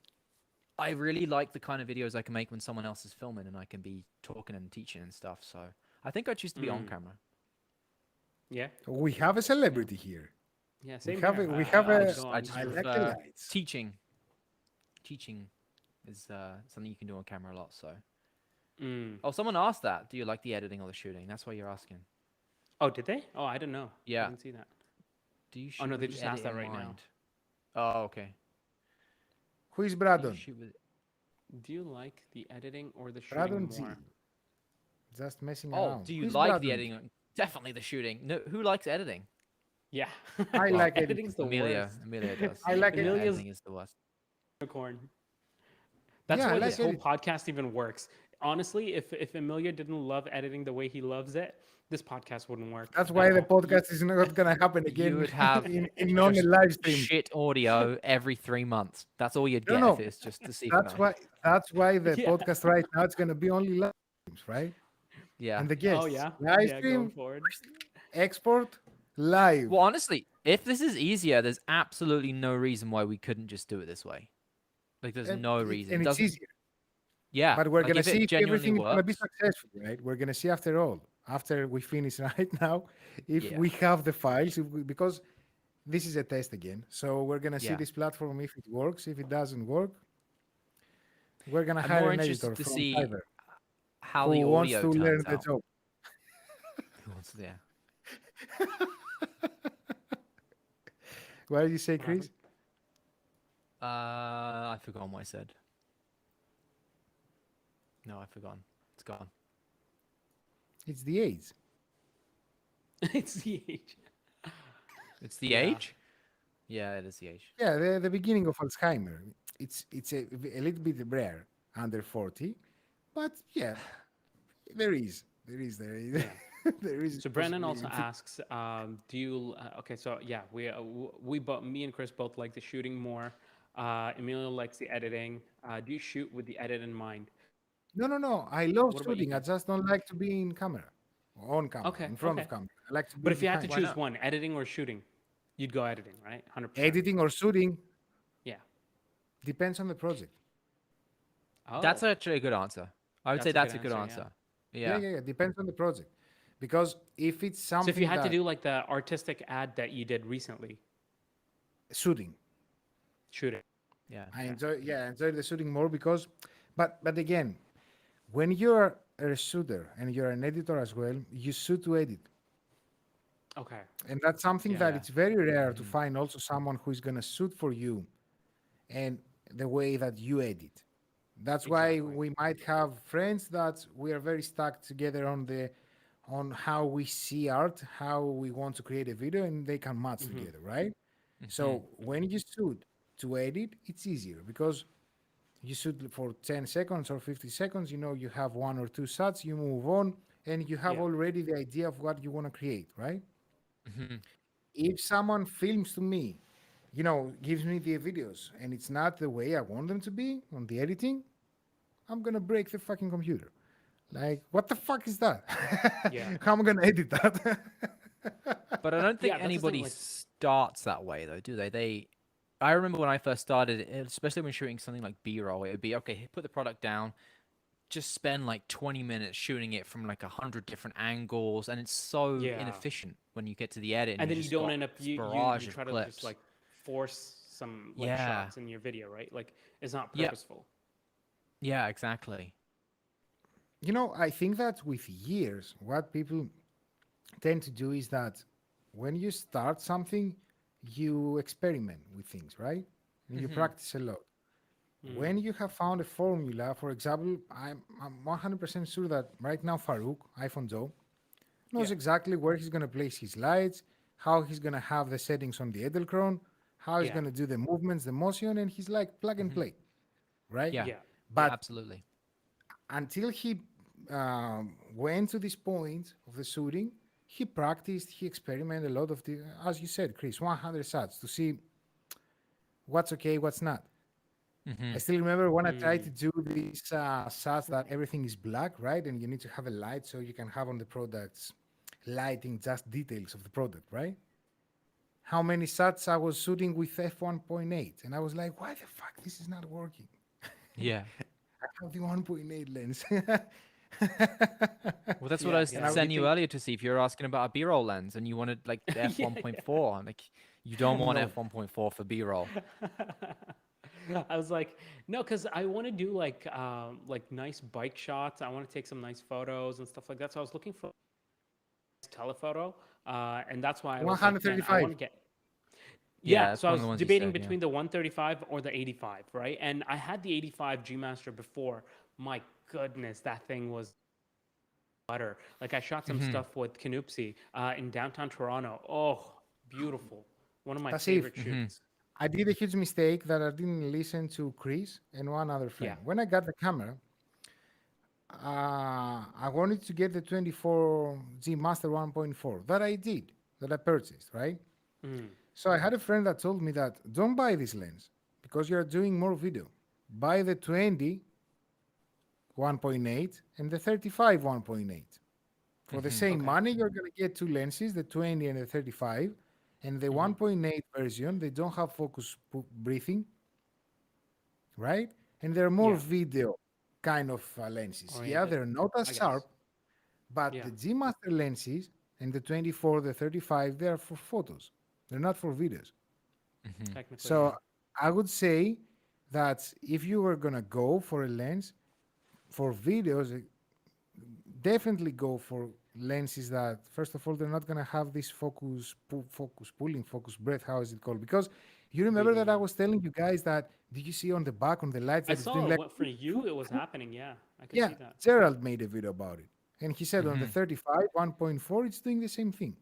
Speaker 2: I really like the kind of videos I can make when someone else is filming and I can be talking and teaching and stuff. So I think I choose to be on camera.
Speaker 3: Yeah.
Speaker 1: We have a celebrity here.
Speaker 3: Yeah, same
Speaker 1: have
Speaker 3: here.
Speaker 1: a- we have
Speaker 3: I'd
Speaker 1: a-
Speaker 3: go
Speaker 2: I
Speaker 3: on
Speaker 2: just
Speaker 1: I
Speaker 3: camera.
Speaker 1: like the
Speaker 2: prefer
Speaker 1: lights.
Speaker 2: teaching. Teaching is something you can do on camera a lot. So, oh, someone asked that. Do you like the editing or the shooting? That's why you're asking.
Speaker 3: Oh, did they? Oh, I didn't know.
Speaker 2: Yeah.
Speaker 3: I didn't see that.
Speaker 2: Do you shoot
Speaker 3: Oh, no, they
Speaker 2: with the
Speaker 3: just asked
Speaker 2: edit
Speaker 3: that
Speaker 2: in
Speaker 3: right now.
Speaker 2: mind? Oh, okay.
Speaker 1: Who is
Speaker 2: Do you
Speaker 1: Brandon?
Speaker 2: shoot with-
Speaker 3: Do you like the editing or the shooting
Speaker 1: Brandon Z.
Speaker 3: more?
Speaker 1: Just messing
Speaker 2: Oh,
Speaker 1: around.
Speaker 2: do you
Speaker 1: Who's
Speaker 2: like
Speaker 1: Brandon?
Speaker 2: the editing? Definitely the shooting. No, who likes editing?
Speaker 3: Yeah.
Speaker 1: I like editing.
Speaker 3: editing's the
Speaker 2: Emilio.
Speaker 3: worst.
Speaker 2: Emilio does.
Speaker 1: I like it.
Speaker 3: Emilio's
Speaker 2: Editing is the worst.
Speaker 3: unicorn. That's
Speaker 1: Yeah, I
Speaker 3: why
Speaker 1: like
Speaker 3: this whole
Speaker 1: editing.
Speaker 3: podcast even works. Honestly, if Emilio didn't love editing the way he loves it, this podcast wouldn't work.
Speaker 1: That's
Speaker 3: at
Speaker 1: why the
Speaker 3: all.
Speaker 1: podcast is not gonna happen
Speaker 2: You
Speaker 1: again
Speaker 2: would have
Speaker 1: in on a
Speaker 2: just
Speaker 1: live stream.
Speaker 2: shit audio every 3 months. That's all you'd
Speaker 1: No,
Speaker 2: get if
Speaker 1: no.
Speaker 2: it's just the
Speaker 1: That's
Speaker 2: CFNA.
Speaker 1: why. That's why the
Speaker 3: Yeah.
Speaker 1: podcast right now it's gonna be only live streams, right?
Speaker 2: Yeah.
Speaker 1: And the guests,
Speaker 3: Oh yeah.
Speaker 1: live
Speaker 3: Yeah,
Speaker 1: stream,
Speaker 3: going forward.
Speaker 1: export, live.
Speaker 2: Well, honestly, if this is easier, there's absolutely no reason why we couldn't just do it this way. Like, there's
Speaker 1: And
Speaker 2: no
Speaker 1: it-
Speaker 2: reason.
Speaker 1: and
Speaker 2: It
Speaker 1: it's
Speaker 2: doesn't.
Speaker 1: easier.
Speaker 2: Yeah.
Speaker 1: But we're
Speaker 2: like,
Speaker 1: gonna
Speaker 2: if
Speaker 1: see
Speaker 2: it
Speaker 1: if
Speaker 2: genuinely
Speaker 1: everything is gonna be
Speaker 2: works.
Speaker 1: successful, right? We're gonna see after all, after we finish right now, if
Speaker 2: Yeah.
Speaker 1: we have the files, because this is a test again. So we're gonna see
Speaker 2: Yeah.
Speaker 1: this platform if it works. If it doesn't work, we're gonna
Speaker 2: I'm
Speaker 1: hire
Speaker 2: more
Speaker 1: an
Speaker 2: interested
Speaker 1: editor
Speaker 2: to
Speaker 1: from
Speaker 2: see
Speaker 1: Fiverr
Speaker 2: how
Speaker 1: who
Speaker 2: the
Speaker 1: wants
Speaker 2: audio
Speaker 1: to learn
Speaker 2: turns
Speaker 1: the
Speaker 2: out.
Speaker 1: job.
Speaker 2: Who wants- Yeah.
Speaker 1: What did you say,
Speaker 3: What happened?
Speaker 1: Chris?
Speaker 2: I forgot what I said. No, I've forgotten. It's gone.
Speaker 1: It's the age.
Speaker 3: It's the age.
Speaker 2: It's the
Speaker 3: Yeah.
Speaker 2: age? Yeah, it is the age.
Speaker 1: Yeah, the beginning of Alzheimer. It's a little bit rare under 40, but yeah, there is
Speaker 3: Yeah.
Speaker 1: there is.
Speaker 3: So Brandon also
Speaker 1: possibility.
Speaker 3: asks, do you? Okay, so yeah, we both, me and Chris both like the shooting more. Emilio likes the editing. Do you shoot with the edit in mind?
Speaker 1: No. I love
Speaker 3: What about you
Speaker 1: shooting. I
Speaker 3: guys?
Speaker 1: just don't like to be in camera, on camera,
Speaker 3: Okay,
Speaker 1: in front
Speaker 3: okay.
Speaker 1: of camera. I like to be
Speaker 3: But if you had to
Speaker 1: behind.
Speaker 3: choose one, editing or shooting, you'd go editing, right? 100%.
Speaker 1: Editing or shooting
Speaker 3: Yeah.
Speaker 1: depends on the project.
Speaker 3: Oh,
Speaker 2: That's actually a good answer. I would say
Speaker 3: That's
Speaker 2: that's
Speaker 3: a
Speaker 2: a
Speaker 3: good
Speaker 2: good
Speaker 3: answer,
Speaker 2: answer.
Speaker 1: Yeah,
Speaker 2: Yeah.
Speaker 1: yeah. Depends on the project, because if it's
Speaker 3: so
Speaker 1: something
Speaker 3: if you had to
Speaker 1: that
Speaker 3: do like the artistic ad that you did recently,
Speaker 1: shooting,
Speaker 3: shooting.
Speaker 2: Yeah.
Speaker 1: I enjoy the shooting more because, but again, when you're a shooter and you're an editor as well, you shoot to edit,
Speaker 3: Okay.
Speaker 1: and that's something that
Speaker 2: Yeah.
Speaker 1: it's very rare to find also someone who is gonna shoot for you, and the way that you edit. That's why
Speaker 3: Exactly.
Speaker 1: we might have friends that we are very stuck together on how we see art, how we want to create a video, and they can match together, right? So when you shoot to edit, it's easier because you shoot for 10 seconds or 50 seconds, you have one or two shots, you move on, and you have
Speaker 3: Yeah.
Speaker 1: already the idea of what you want to create, right?
Speaker 2: Mm-hmm.
Speaker 1: If someone films to me, gives me the videos, and it's not the way I want them to be on the editing, I'm gonna break the fucking computer. Like, what the fuck is that?
Speaker 3: Yeah.
Speaker 1: How am I gonna edit that?
Speaker 2: But I don't think
Speaker 3: Yeah, that's the thing,
Speaker 2: anybody
Speaker 3: like-
Speaker 2: starts that way, though, do they? I remember when I first started, especially when shooting something like B-roll, it would be, okay, put the product down, just spend like 20 minutes shooting it from like 100 different angles, and it's so
Speaker 3: Yeah.
Speaker 2: inefficient when you get to the edit.
Speaker 3: And then you
Speaker 2: just
Speaker 3: don't
Speaker 2: got
Speaker 3: end up
Speaker 2: this
Speaker 3: you
Speaker 2: barrage of
Speaker 3: try to
Speaker 2: clips.
Speaker 3: just like force some like
Speaker 2: Yeah.
Speaker 3: shots in your video, right? Like it's not
Speaker 2: Yeah.
Speaker 3: purposeful.
Speaker 2: Yeah, exactly.
Speaker 1: I think that with years, what people tend to do is that when you start something, you experiment with things, right? And you practice a lot. When you have found a formula, for example, I'm 100% sure that right now Farouk, iPhone Joe, knows
Speaker 3: Yeah.
Speaker 1: exactly where he's going to place his lights, how he's going to have the settings on the Edelkron, how he's
Speaker 3: Yeah.
Speaker 1: going to do the movements, the motion, and he's like plug and play, right?
Speaker 2: Yeah.
Speaker 3: Yeah.
Speaker 1: But
Speaker 2: Absolutely.
Speaker 1: until he went to this point of the shooting, he practiced, he experimented a lot of the, as you said, Chris, 100 shots to see what's okay, what's not. I still remember when I tried to do these shots that everything is black, right? And you need to have a light so you can have on the products lighting just details of the product, right? How many shots I was shooting with f1.8, and I was like, why the fuck this is not working?
Speaker 2: Yeah.
Speaker 1: I have the 1.8 lens.
Speaker 2: Well, that's what
Speaker 3: Yeah,
Speaker 2: I was
Speaker 3: yeah.
Speaker 2: sending you earlier to see if you're asking about a B-roll lens and you wanted like the f1.4. I'm like, you don't want
Speaker 1: No.
Speaker 2: f1.4 for B-roll.
Speaker 3: I was like, no, because I want to do like nice bike shots. I want to take some nice photos and stuff like that. So I was looking for telephoto, and that's why I was like, man, I
Speaker 1: 135.
Speaker 3: want to get.
Speaker 2: Yeah,
Speaker 3: Yeah,
Speaker 2: that's
Speaker 3: so I
Speaker 2: one of the
Speaker 3: was
Speaker 2: ones you
Speaker 3: debating
Speaker 2: said, yeah.
Speaker 3: between the 135 or the 85, right? And I had the 85 G Master before. My goodness, that thing was butter. Like I shot some stuff with Canupsi in downtown Toronto. Oh, beautiful! One of my
Speaker 1: Tausif.
Speaker 3: favorite shoots.
Speaker 1: I did a huge mistake that I didn't listen to Chris and one other friend.
Speaker 3: Yeah.
Speaker 1: When I got the camera, I wanted to get the 24G Master 1.4. That I did, that I purchased, right?
Speaker 3: Mm.
Speaker 1: So I had a friend that told me that don't buy this lens because you're doing more video. Buy the 20 1.8 and the 35 1.8. For the same
Speaker 3: Okay.
Speaker 1: money, you're going to get two lenses, the 20 and the 35. And the
Speaker 3: Mm-hmm.
Speaker 1: 1.8 version, they don't have focus breathing, right? And they're more
Speaker 3: Yeah.
Speaker 1: video kind of lenses. Yeah,
Speaker 3: Oriented,
Speaker 1: they're not as
Speaker 3: I guess.
Speaker 1: sharp, but
Speaker 3: Yeah.
Speaker 1: the G Master lenses and the 24, the 35, they are for photos. They're not for videos.
Speaker 2: Hmm.
Speaker 3: Technically,
Speaker 1: So
Speaker 3: yeah.
Speaker 1: I would say that if you were gonna go for a lens for videos, definitely go for lenses that first of all they're not gonna have this focus pulling, focus breath. How is it called? Because you remember
Speaker 3: Beating,
Speaker 1: that I
Speaker 3: yeah.
Speaker 1: was telling you guys that did you see on the back on the lights
Speaker 3: I
Speaker 1: that it's doing
Speaker 3: saw
Speaker 1: like
Speaker 3: what for you it was happening. Yeah, I could
Speaker 1: yeah,
Speaker 3: see that.
Speaker 1: Gerald made a video about it. And he said on the
Speaker 2: Hmm.
Speaker 1: 35, 1.4, it's doing the same thing.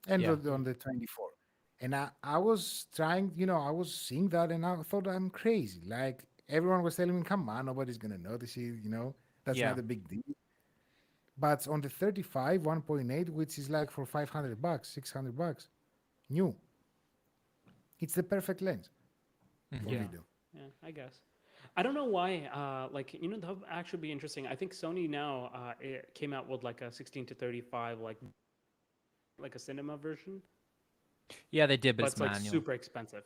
Speaker 1: And
Speaker 2: Yeah.
Speaker 1: on the 24. And I was trying, I was seeing that and I thought I'm crazy. Like everyone was telling me, come on, nobody's gonna notice it. That's
Speaker 2: Yeah.
Speaker 1: not a big deal. But on the 35, 1.8, which is like for $500, $600, new, it's the perfect lens for
Speaker 2: Hmm.
Speaker 3: Yeah,
Speaker 1: video.
Speaker 3: yeah, I guess. I don't know why. Like that would actually be interesting. I think Sony now it came out with like a 16 to 35, like a cinema version,
Speaker 2: Yeah, they did, but
Speaker 3: but
Speaker 2: it's
Speaker 3: it's like
Speaker 2: manual.
Speaker 3: super expensive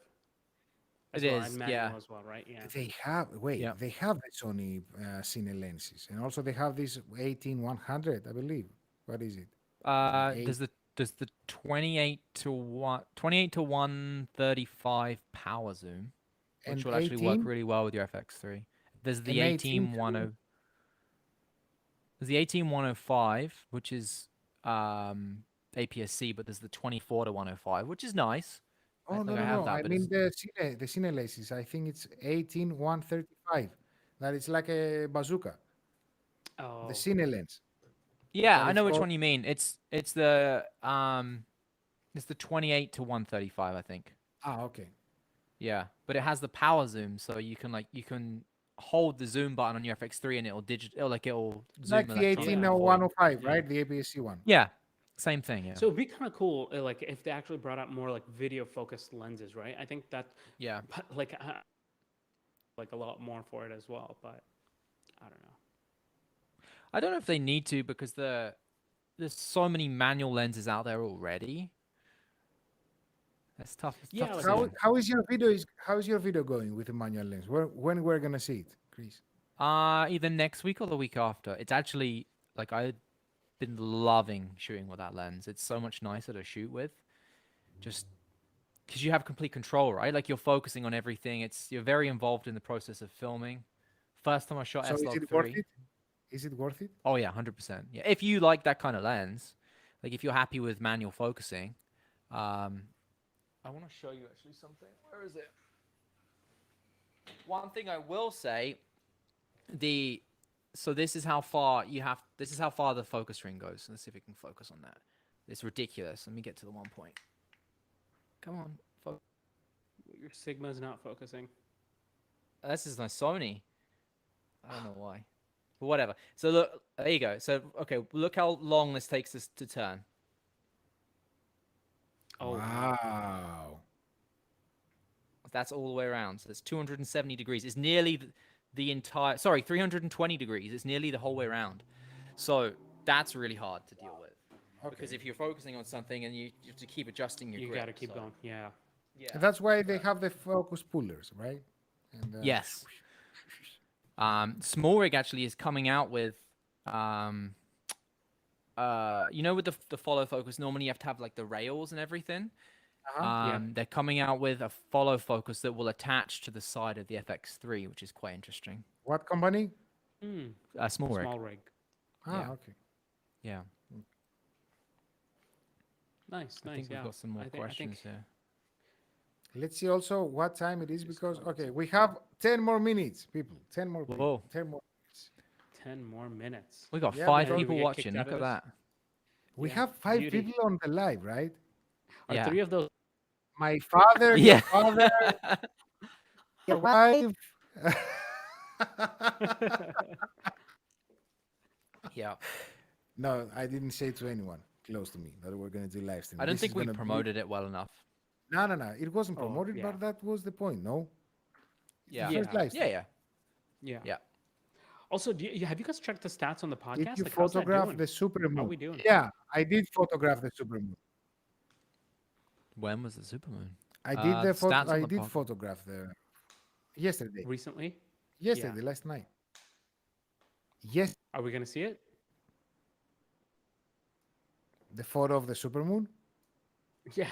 Speaker 2: It
Speaker 3: as well and
Speaker 2: is. Yeah.
Speaker 3: manual as well, right? Yeah.
Speaker 2: Yeah.
Speaker 1: They have the Sony Cine lenses, and also they have this 18-100, I believe. What is it? Eight
Speaker 2: There's the 28 to 135 power zoom, which
Speaker 1: and
Speaker 2: will actually work
Speaker 1: 18
Speaker 2: really well with your FX3. There's the
Speaker 1: and 18 to
Speaker 2: 180. There's the 18105, which is APS-C, but there's the 24 to 105, which is nice.
Speaker 1: oh no
Speaker 2: Like I
Speaker 1: no
Speaker 2: have
Speaker 1: no!
Speaker 2: that,
Speaker 1: I
Speaker 2: but
Speaker 1: mean
Speaker 2: it's
Speaker 1: the Cine lenses. I think it's 18-135. That it's like a bazooka. The
Speaker 3: Oh,
Speaker 1: Cine lens.
Speaker 2: yeah,
Speaker 1: That
Speaker 2: I
Speaker 1: it's
Speaker 2: know which
Speaker 1: called.
Speaker 2: one you mean. It's the 28 to 135, I think.
Speaker 1: Ah, okay.
Speaker 2: Yeah, but it has the power zoom, so you can hold the zoom button on your FX3 and it'll zoom
Speaker 1: Like the
Speaker 3: yeah.
Speaker 2: electronically for you.
Speaker 1: 18-105,
Speaker 3: Yeah.
Speaker 1: right? The APS-C one.
Speaker 2: Yeah, same thing. Yeah,
Speaker 3: So it'd be kind of cool, like if they actually brought out more like video focused lenses, right? I think that,
Speaker 2: yeah.
Speaker 3: but, like a lot more for it as well. But I don't know.
Speaker 2: I don't know if they need to because there's so many manual lenses out there already. It's tough. It's a tough
Speaker 3: Yeah, like
Speaker 1: How
Speaker 2: decision.
Speaker 1: how is your video going with the manual lens? When we're gonna see it, Chris?
Speaker 2: Either next week or the week after. It's actually like I've been loving shooting with that lens. It's so much nicer to shoot with, just because you have complete control, right? Like you're focusing on everything. You're very involved in the process of filming. First time I shot
Speaker 1: So
Speaker 2: S
Speaker 1: is
Speaker 2: Log
Speaker 1: it worth
Speaker 2: 3.
Speaker 1: it? Is it worth it?
Speaker 2: Oh yeah, 100%. Yeah, if you like that kind of lens, like if you're happy with manual focusing, um, I want to show you actually something. Where is it? One thing I will say, the so this is how far you have. This is how far the focus ring goes. Let's see if we can focus on that. It's ridiculous. Let me get to the 1 point. Come on,
Speaker 3: your Sigma's not focusing.
Speaker 2: this is my Sony. I don't know why, but whatever. So look, there you go. So okay, look how long this takes us to turn.
Speaker 3: Oh wow.
Speaker 1: Wow.
Speaker 2: That's all the way around. So it's 270 degrees. It's nearly the entire. Sorry, 320 degrees. It's nearly the whole way around. So that's really hard to deal with because
Speaker 1: Okay.
Speaker 2: if you're focusing on something and you have to keep adjusting your
Speaker 3: You
Speaker 2: grip.
Speaker 3: got to keep
Speaker 2: So
Speaker 3: going. Yeah.
Speaker 2: yeah.
Speaker 1: And that's why they have the focus pullers, right? And
Speaker 2: Yes. Small Rig actually is coming out with um with the follow focus, normally you have to have like the rails and everything.
Speaker 1: uh-huh.
Speaker 3: Yeah.
Speaker 2: They're coming out with a follow focus that will attach to the side of the FX3, which is quite interesting.
Speaker 1: What company?
Speaker 3: Mm.
Speaker 2: Small Rig.
Speaker 3: Small rig.
Speaker 2: Yeah.
Speaker 1: Okay.
Speaker 2: Yeah.
Speaker 3: Nice.
Speaker 2: I
Speaker 3: Nice.
Speaker 2: think we've
Speaker 3: Yeah.
Speaker 2: got some more
Speaker 3: I think.
Speaker 2: questions here.
Speaker 1: Let's see also what time it is
Speaker 3: Just
Speaker 1: because
Speaker 3: going
Speaker 1: okay,
Speaker 3: to
Speaker 1: we have 10 more minutes, people. 10 more people.
Speaker 2: Whoa.
Speaker 1: 10 more minutes.
Speaker 3: 10 more minutes.
Speaker 2: We got
Speaker 1: Yeah,
Speaker 2: five
Speaker 1: because
Speaker 3: Maybe we
Speaker 2: people
Speaker 3: get kicked
Speaker 2: watching.
Speaker 3: out
Speaker 2: Look
Speaker 3: of
Speaker 2: at
Speaker 3: this.
Speaker 2: that.
Speaker 1: we
Speaker 3: Yeah.
Speaker 1: have 5
Speaker 3: Beauty.
Speaker 1: people on the live, right?
Speaker 3: Are
Speaker 2: Yeah.
Speaker 3: 3 of those?
Speaker 1: My father, your
Speaker 2: Yeah.
Speaker 1: father, your wife.
Speaker 2: Yeah.
Speaker 1: No, I didn't say to anyone close to me that we're going to do live stream.
Speaker 2: I don't
Speaker 1: This is
Speaker 2: think we
Speaker 1: going to be.
Speaker 2: promoted it well enough.
Speaker 1: No. It wasn't
Speaker 3: Oh,
Speaker 1: promoted,
Speaker 3: yeah.
Speaker 1: but that was the point. No, it's the
Speaker 2: Yeah.
Speaker 1: first
Speaker 3: Yeah.
Speaker 1: live
Speaker 2: Yeah,
Speaker 1: stream.
Speaker 2: yeah.
Speaker 3: Yeah.
Speaker 2: Yeah.
Speaker 3: Also, have you guys checked the stats on the
Speaker 1: Did
Speaker 3: podcast?
Speaker 1: you
Speaker 3: Like, how's that
Speaker 1: photograph
Speaker 3: doing?
Speaker 1: the super
Speaker 3: How
Speaker 1: moon?
Speaker 3: we doing?
Speaker 1: Yeah, I did photograph the super moon.
Speaker 2: When was the supermoon?
Speaker 1: I did the photo.
Speaker 2: Stats on
Speaker 1: I
Speaker 2: the
Speaker 1: did
Speaker 2: podcast.
Speaker 1: photograph the yesterday.
Speaker 3: Recently?
Speaker 1: Yesterday, last night. Yes,
Speaker 3: Are we gonna see it?
Speaker 1: the photo of the super moon.
Speaker 3: Yeah.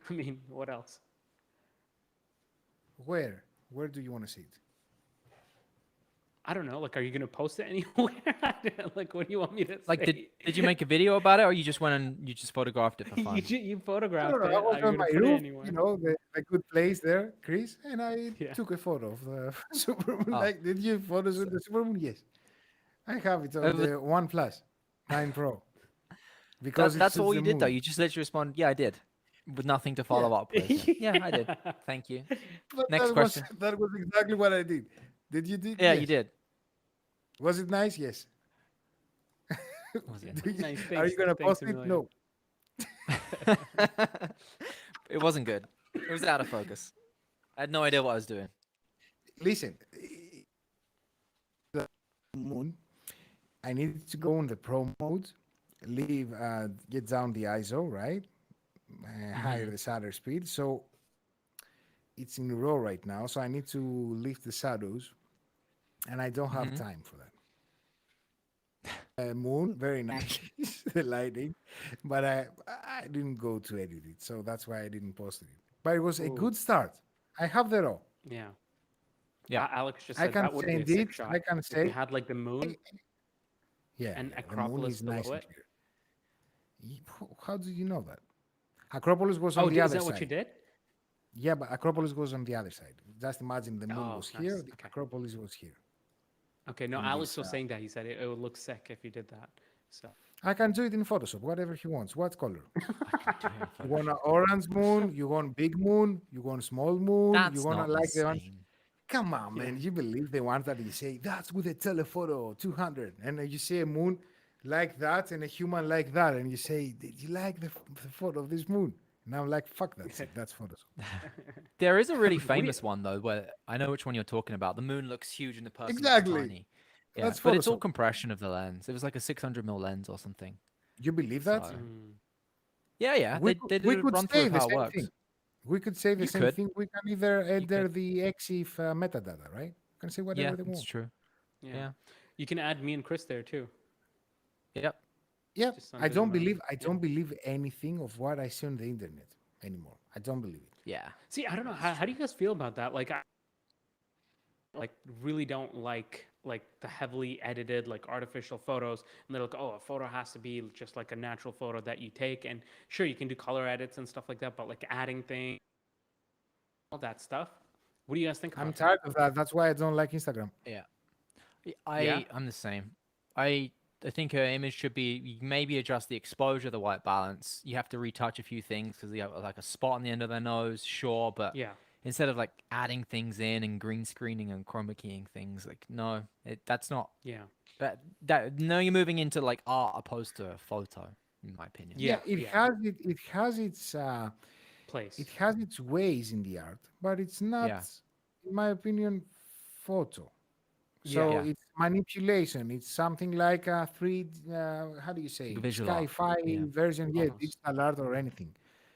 Speaker 3: I mean, what else?
Speaker 1: Where? Where do you want to see it?
Speaker 3: I don't know. Like, are you gonna post it anywhere? Like, what do you want me to
Speaker 2: Like,
Speaker 3: say?
Speaker 2: did you make a video about it, or you just went and you just photographed it for fun?
Speaker 3: You
Speaker 1: I
Speaker 3: photographed
Speaker 1: don't know.
Speaker 3: it.
Speaker 1: I was
Speaker 3: Are you
Speaker 1: on
Speaker 3: gonna
Speaker 1: my
Speaker 3: put it
Speaker 1: roof,
Speaker 3: anywhere?
Speaker 1: you know, the good place there, Chris, and I
Speaker 3: Yeah.
Speaker 1: took a photo of the super moon.
Speaker 2: Oh.
Speaker 1: Like, did you photos with the super moon? Yes, I have it on
Speaker 2: It was-
Speaker 1: the One Plus 9 Pro because it
Speaker 2: That's
Speaker 1: suits
Speaker 2: all
Speaker 1: the
Speaker 2: you did, though.
Speaker 1: moon.
Speaker 2: You just literally respond, "Yeah, I did," with nothing to follow up with. Yeah, I did. Thank you.
Speaker 1: But
Speaker 2: Next question.
Speaker 1: That was exactly what I did. Did you did?
Speaker 2: Yeah,
Speaker 1: Yes.
Speaker 2: you did.
Speaker 1: Was it nice? Yes.
Speaker 2: Was it?
Speaker 3: Nice,
Speaker 1: Are you
Speaker 3: thanks-
Speaker 1: gonna
Speaker 3: thanks,
Speaker 1: post it?
Speaker 3: Emilio.
Speaker 1: No.
Speaker 2: It wasn't good. It was out of focus. I had no idea what I was doing.
Speaker 1: Listen, the moon. I needed to go on the pro mode, leave, get down the ISO, right? Higher the shutter speed. So it's in RAW right now. So I need to lift the shadows, and I don't have time for that. Moon, very nice, the lighting, but I didn't go to edit it, so that's why I didn't post it. But it was a
Speaker 3: Ooh.
Speaker 1: good start. I have the raw.
Speaker 3: Yeah.
Speaker 2: Yeah.
Speaker 3: Alex just
Speaker 1: I
Speaker 3: said
Speaker 1: can
Speaker 3: that would be a
Speaker 1: send
Speaker 3: sick
Speaker 1: it.
Speaker 3: shot.
Speaker 1: I can
Speaker 3: If
Speaker 1: say,
Speaker 3: you had like the moon.
Speaker 1: yeah,
Speaker 3: and
Speaker 1: yeah, the moon
Speaker 3: Acropolis
Speaker 1: is nice
Speaker 3: below
Speaker 1: and
Speaker 3: it?
Speaker 1: clear. How did you know that? Acropolis was on
Speaker 3: Oh,
Speaker 1: the
Speaker 3: is
Speaker 1: other
Speaker 3: that
Speaker 1: side.
Speaker 3: what you did?
Speaker 1: Yeah, but Acropolis was on the other side. Just imagine the moon
Speaker 3: Oh,
Speaker 1: was
Speaker 3: nice.
Speaker 1: here, the
Speaker 3: Okay.
Speaker 1: Acropolis was here.
Speaker 3: Okay, no,
Speaker 1: on
Speaker 3: Alex
Speaker 1: this,
Speaker 3: was saying that. He said it would look sick if you did that. So
Speaker 1: I can do it in Photoshop, whatever he wants. What color?
Speaker 2: I can do it in
Speaker 1: You want an
Speaker 2: Photoshop.
Speaker 1: orange moon? You want big moon? You want small moon? You
Speaker 2: That's
Speaker 1: want
Speaker 2: not
Speaker 1: like
Speaker 2: the
Speaker 1: the ones?
Speaker 2: same.
Speaker 1: Come on, man. You believe the ones that you say, that's with a telephoto 200. And then you see a moon like that and a human like that. And you say, did you like the photo of this moon? And I'm like, fuck that shit. That's Photoshop.
Speaker 2: There is a really
Speaker 3: do you-
Speaker 2: famous one though, where I know which one you're talking about. The moon looks huge and the person
Speaker 1: Exactly.
Speaker 2: looks tiny. Yeah,
Speaker 1: That's
Speaker 2: but it's all
Speaker 1: Photoshop.
Speaker 2: compression of the lens. It was like a 600mm lens or something.
Speaker 1: You believe that?
Speaker 2: So-
Speaker 3: mm,
Speaker 2: Yeah.
Speaker 1: we
Speaker 2: They did a
Speaker 1: could
Speaker 2: run
Speaker 1: say
Speaker 2: through of
Speaker 1: the
Speaker 2: how it
Speaker 1: same
Speaker 2: works.
Speaker 1: thing. We could say the
Speaker 2: You
Speaker 1: same
Speaker 2: could.
Speaker 1: thing. We can either enter
Speaker 2: could.
Speaker 1: the EXIF metadata, right? We can say whatever
Speaker 2: Yeah,
Speaker 1: they
Speaker 2: that's
Speaker 1: want.
Speaker 2: true.
Speaker 3: yeah.
Speaker 2: Yeah.
Speaker 3: You can add me and Chris there too.
Speaker 2: Yep.
Speaker 1: Yeah,
Speaker 3: Just
Speaker 1: I
Speaker 3: under the
Speaker 1: don't
Speaker 3: moon.
Speaker 1: believe I
Speaker 3: Yeah.
Speaker 1: don't believe anything of what I see on the internet anymore. I don't believe it.
Speaker 2: Yeah.
Speaker 3: See, I don't know. How do you guys feel about that? Like, I really don't like the heavily edited like artificial photos, and they're like, oh, a photo has to be just like a natural photo that you take, and sure you can do color edits and stuff like that, but like adding things, all that stuff. What do you guys think about
Speaker 1: I'm
Speaker 3: that?
Speaker 1: tired of that. That's why I don't like Instagram.
Speaker 2: Yeah.
Speaker 3: Yeah?
Speaker 2: I'm the same. I think her image should be, you maybe adjust the exposure, the white balance. You have to retouch a few things because you have like a spot on the end of their nose, sure, but
Speaker 3: Yeah.
Speaker 2: instead of like adding things in and green screening and chroma keying things, like no, that's not
Speaker 3: Yeah.
Speaker 2: no, you're moving into like art opposed to a photo, in my opinion.
Speaker 3: Yeah.
Speaker 1: it has
Speaker 3: Place.
Speaker 1: it has its ways in the art, but it's not,
Speaker 2: Yeah.
Speaker 1: in my opinion, photo.
Speaker 3: Yeah.
Speaker 1: So
Speaker 2: Yeah.
Speaker 1: it's manipulation. It's something like a how do you say,
Speaker 2: Visual art,
Speaker 1: sci-fi
Speaker 2: yeah.
Speaker 1: version, yeah,
Speaker 3: Almost.
Speaker 1: digital art or anything.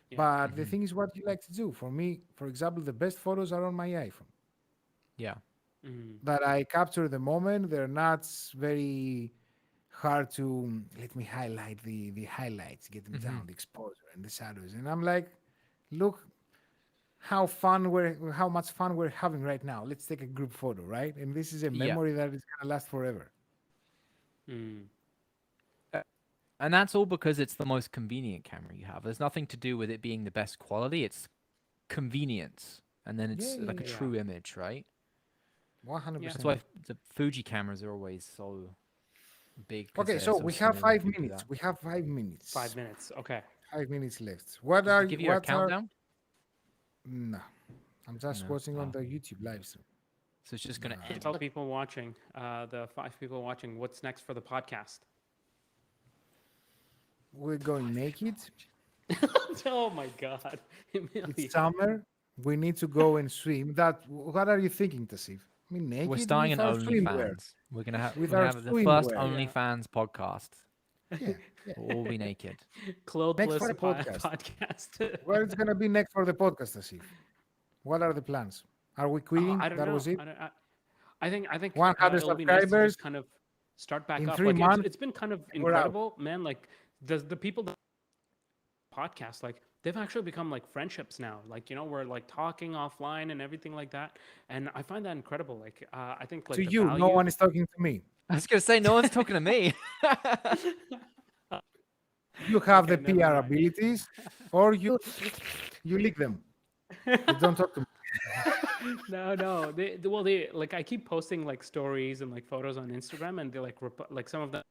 Speaker 3: Yeah.
Speaker 1: But the thing is, what you like to do. For me, for example, the best photos are on my iPhone.
Speaker 2: Yeah.
Speaker 3: Mm.
Speaker 1: That I capture the moment. They're not very hard to let me highlight the highlights, get them down, the exposure and the shadows. And I'm like, look how much fun we're having right now. Let's take a group photo, right? And this is a
Speaker 2: Yeah.
Speaker 1: memory that is gonna last forever.
Speaker 3: Mm.
Speaker 2: And that's all because it's the most convenient camera you have. There's nothing to do with it being the best quality. It's convenience. And then it's
Speaker 1: Yeah,
Speaker 2: like a
Speaker 3: yeah.
Speaker 2: true image, right?
Speaker 1: 100%.
Speaker 2: That's why the Fuji cameras are always so big. 'cause
Speaker 1: Okay,
Speaker 2: they're
Speaker 1: so
Speaker 2: so
Speaker 1: we have
Speaker 2: small, you
Speaker 1: 5
Speaker 2: can do
Speaker 1: minutes.
Speaker 2: that.
Speaker 1: We have 5 minutes.
Speaker 3: 5 minutes. Okay.
Speaker 1: 5 minutes left. What
Speaker 2: Does
Speaker 1: are
Speaker 2: it give you a
Speaker 1: what are
Speaker 2: countdown?
Speaker 1: No, I'm just
Speaker 2: No.
Speaker 1: watching on
Speaker 2: Oh.
Speaker 1: the YouTube live stream.
Speaker 2: So it's just going to end.
Speaker 3: Tell people watching, the 5 people watching, what's next for the podcast?
Speaker 1: We're going naked.
Speaker 3: Oh my God. Emilio.
Speaker 1: It's summer. We need to go and swim. What are you thinking, Tausif? I mean, naked
Speaker 2: We're starting
Speaker 1: with
Speaker 2: an
Speaker 1: our swimwear.
Speaker 2: OnlyFans. We're gonna have
Speaker 1: With
Speaker 2: we're gonna
Speaker 1: our
Speaker 2: have the first
Speaker 1: swimwear.
Speaker 2: OnlyFans podcast.
Speaker 1: Yeah, yeah.
Speaker 2: We'll all be naked.
Speaker 1: Next for
Speaker 3: Clothless
Speaker 1: the podcast.
Speaker 3: podcast.
Speaker 1: What is gonna be next for the podcast, Tausif? What are the plans? Are we quitting?
Speaker 3: I don't
Speaker 1: That
Speaker 3: know.
Speaker 1: was it.
Speaker 3: I think
Speaker 1: 100
Speaker 3: it'll be nice to
Speaker 1: subscribers
Speaker 3: just kind of start back
Speaker 1: in
Speaker 3: up.
Speaker 1: 3
Speaker 3: Like
Speaker 1: months.
Speaker 3: it's been kind of
Speaker 1: We're out.
Speaker 3: incredible, man. Like the people that podcast, like they've actually become like friendships now. Like we're like talking offline and everything like that, and I find that incredible. Like I think like
Speaker 1: To
Speaker 3: the
Speaker 1: you, no
Speaker 3: value-
Speaker 1: one is talking to me.
Speaker 2: I was gonna say no one's talking to me.
Speaker 1: You have
Speaker 3: Okay,
Speaker 1: the
Speaker 3: never
Speaker 1: PR
Speaker 3: mind.
Speaker 1: abilities, or you leak them. You don't talk to me.
Speaker 3: No. They like I keep posting like stories and like photos on Instagram, and they like like some of them.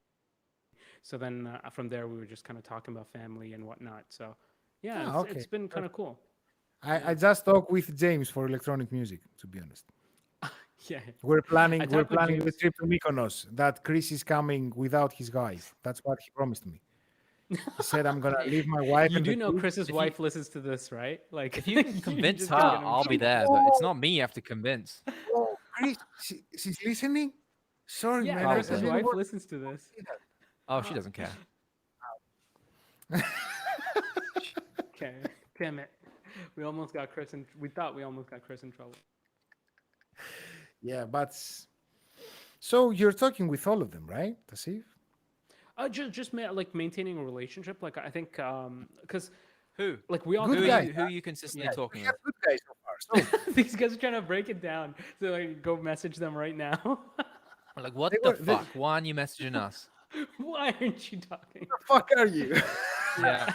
Speaker 3: So then from there, we were just kind of talking about family and whatnot. So yeah,
Speaker 1: Ah, okay.
Speaker 3: it's been kind of cool.
Speaker 1: I just talked with James for electronic music. To be honest,
Speaker 3: Yeah.
Speaker 1: we're planning the
Speaker 3: talked with James.
Speaker 1: trip to Mykonos. That Chris is coming without his wife. That's what he promised me. He said, "I'm gonna leave my wife."
Speaker 3: You
Speaker 1: and
Speaker 3: do
Speaker 1: the
Speaker 3: know
Speaker 1: kids."
Speaker 3: Chris's wife listens to this, right? Like,
Speaker 2: If you can convince
Speaker 3: just
Speaker 2: her,
Speaker 3: gotta get him
Speaker 2: I'll be
Speaker 3: to-
Speaker 2: there. But it's not me you have to convince.
Speaker 1: Oh, Chris, she's listening. Sorry,
Speaker 3: Yeah,
Speaker 1: man.
Speaker 2: Wow,
Speaker 3: Chris's
Speaker 2: okay.
Speaker 3: wife listens to this.
Speaker 2: Oh, she doesn't care.
Speaker 3: Okay, damn it. We almost got Chris in. We thought we almost got Chris in trouble.
Speaker 1: Yeah, but so you're talking with all of them, right, Tausif?
Speaker 3: Like maintaining a relationship. Like I think, because
Speaker 2: Who?
Speaker 3: like we all
Speaker 1: Good
Speaker 2: Who
Speaker 3: kinda-
Speaker 2: are
Speaker 1: guy.
Speaker 2: you? Who are you consistently talking
Speaker 1: We
Speaker 2: with?
Speaker 1: have good guys so far. So
Speaker 3: These guys are trying to break it down. So like, go message them right now.
Speaker 2: I'm like, what
Speaker 1: They
Speaker 2: the
Speaker 1: were- they-
Speaker 2: fuck? Why aren't you messaging us?
Speaker 3: Why aren't you talking?
Speaker 1: the fuck are you?
Speaker 2: Yeah.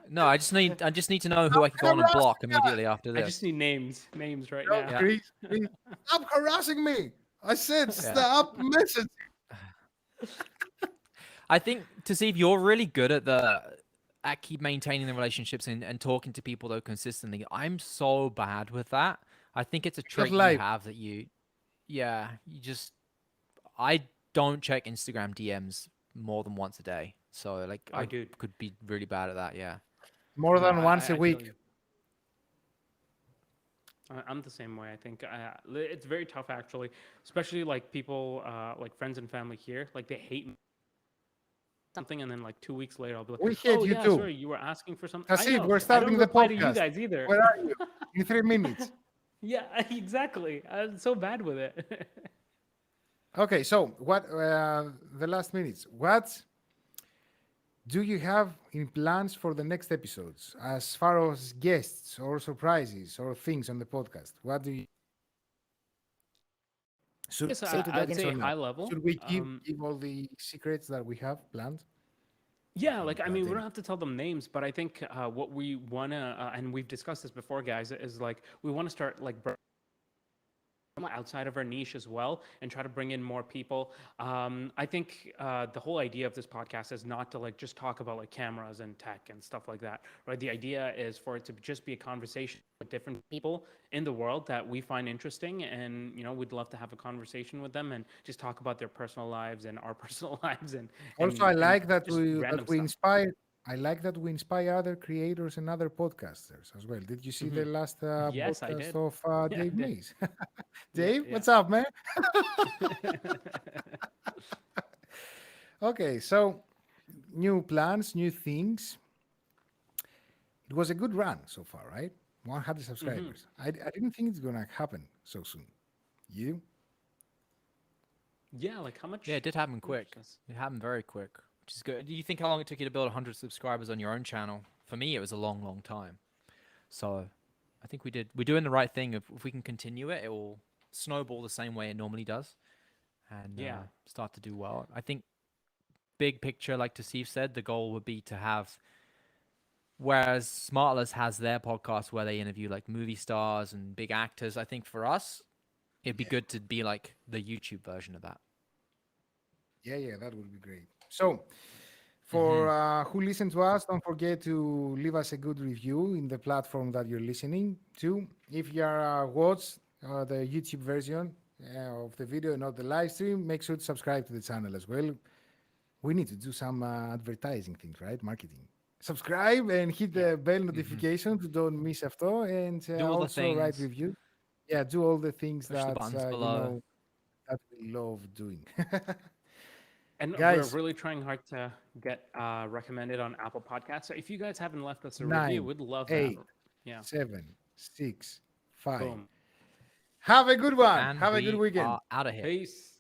Speaker 2: No, I just need to know who I can go on and block immediately after
Speaker 3: I
Speaker 2: this.
Speaker 3: just need names right
Speaker 1: No,
Speaker 3: now.
Speaker 2: Yeah.
Speaker 1: Chris, stop harassing me. I said stop messaging.
Speaker 2: I think to see if you're really good at keep maintaining the relationships and talking to people though consistently. I'm so bad with that. I think it's a trait you
Speaker 1: life.
Speaker 2: have that you I don't check Instagram DMs more than once a day. So like
Speaker 3: Oh,
Speaker 2: I
Speaker 3: dude.
Speaker 2: could be really bad at that, yeah.
Speaker 1: More
Speaker 3: No,
Speaker 1: than once
Speaker 3: I
Speaker 1: a
Speaker 3: feel
Speaker 1: week.
Speaker 3: you. I'm the same way. I think it's very tough actually, especially like people, like friends and family here. Like they hate me something, and then like 2 weeks later, I'll be like,
Speaker 1: We hate
Speaker 3: "Oh
Speaker 1: you
Speaker 3: yeah,
Speaker 1: too.
Speaker 3: sorry, you were asking for something."
Speaker 1: Tausif,
Speaker 3: I know.
Speaker 1: we're
Speaker 3: I
Speaker 1: starting
Speaker 3: don't
Speaker 1: the
Speaker 3: reply to you
Speaker 1: podcast.
Speaker 3: guys either.
Speaker 1: Where are you? In 3 minutes.
Speaker 3: Yeah, exactly. I'm so bad with it.
Speaker 1: Okay, so what? The last minutes. What do you have in plans for the next episodes, as far as guests or surprises or things on the podcast? What do you? Should,
Speaker 3: Yes,
Speaker 1: say to the
Speaker 3: I'd
Speaker 1: audience
Speaker 3: say
Speaker 1: or not?
Speaker 3: high level.
Speaker 1: Should we give all the secrets that we have planned?
Speaker 3: Yeah, like I mean, we
Speaker 1: then-
Speaker 3: don't have to tell them names, but I think what we wanna, and we've discussed this before, guys, is like we want to start like outside of our niche as well and try to bring in more people. I think the whole idea of this podcast is not to like just talk about like cameras and tech and stuff like that, right? The idea is for it to just be a conversation with different people in the world that we find interesting, and we'd love to have a conversation with them and just talk about their personal lives and our personal lives. And
Speaker 1: Also, I like that
Speaker 3: just
Speaker 1: we
Speaker 3: random
Speaker 1: we
Speaker 3: stuff.
Speaker 1: inspire. I like that we inspire other creators and other podcasters as well. Did you see the last
Speaker 3: Yes, I
Speaker 1: podcast
Speaker 3: did.
Speaker 1: of
Speaker 3: Yeah, I
Speaker 1: Dave
Speaker 3: did.
Speaker 1: Mays? Dave,
Speaker 3: yeah.
Speaker 1: what's up, man? Okay, so new plans, new things. It was a good run so far, right? 100 subscribers. I didn't think it's gonna happen so soon. You?
Speaker 3: Yeah, like how much?
Speaker 2: Yeah, it did happen quick.
Speaker 3: Yes.
Speaker 2: It happened very quick, which is good. Do you think how long it took you to build 100 subscribers on your own channel? For me, it was a long, long time. So I think we're doing the right thing. If we can continue it, it will snowball the same way it normally does and
Speaker 3: Yeah.
Speaker 2: start to do well. I think big picture, like Tausif said, the goal would be to have, whereas Smartless has their podcast where they interview like movie stars and big actors, I think for us, it'd be good to be like the YouTube version of that.
Speaker 1: Yeah, that would be great. So, for who listen to us, don't forget to leave us a good review in the platform that you're listening to. If you are watch, the YouTube version of the video, not the live stream, make sure to subscribe to the channel as well. We need to do some advertising things, right? Marketing. Subscribe and hit
Speaker 3: Yeah.
Speaker 1: the bell notification to don't miss after, and
Speaker 2: Do all the
Speaker 1: also write
Speaker 2: things.
Speaker 1: reviews. Yeah, do all the things
Speaker 2: Push the
Speaker 1: that
Speaker 2: buttons
Speaker 1: you
Speaker 2: below.
Speaker 1: know that we love doing.
Speaker 3: And we're
Speaker 1: Guys,
Speaker 3: really trying hard to get recommended on Apple Podcasts. So if you guys haven't left us a review,
Speaker 1: nine,
Speaker 3: we'd love that.
Speaker 1: 8,
Speaker 3: Yeah.
Speaker 1: 7, 6, 5.
Speaker 3: Boom.
Speaker 1: Have a good one.
Speaker 2: And
Speaker 1: Have a good
Speaker 2: we
Speaker 1: weekend.
Speaker 2: are out of here.
Speaker 3: Peace.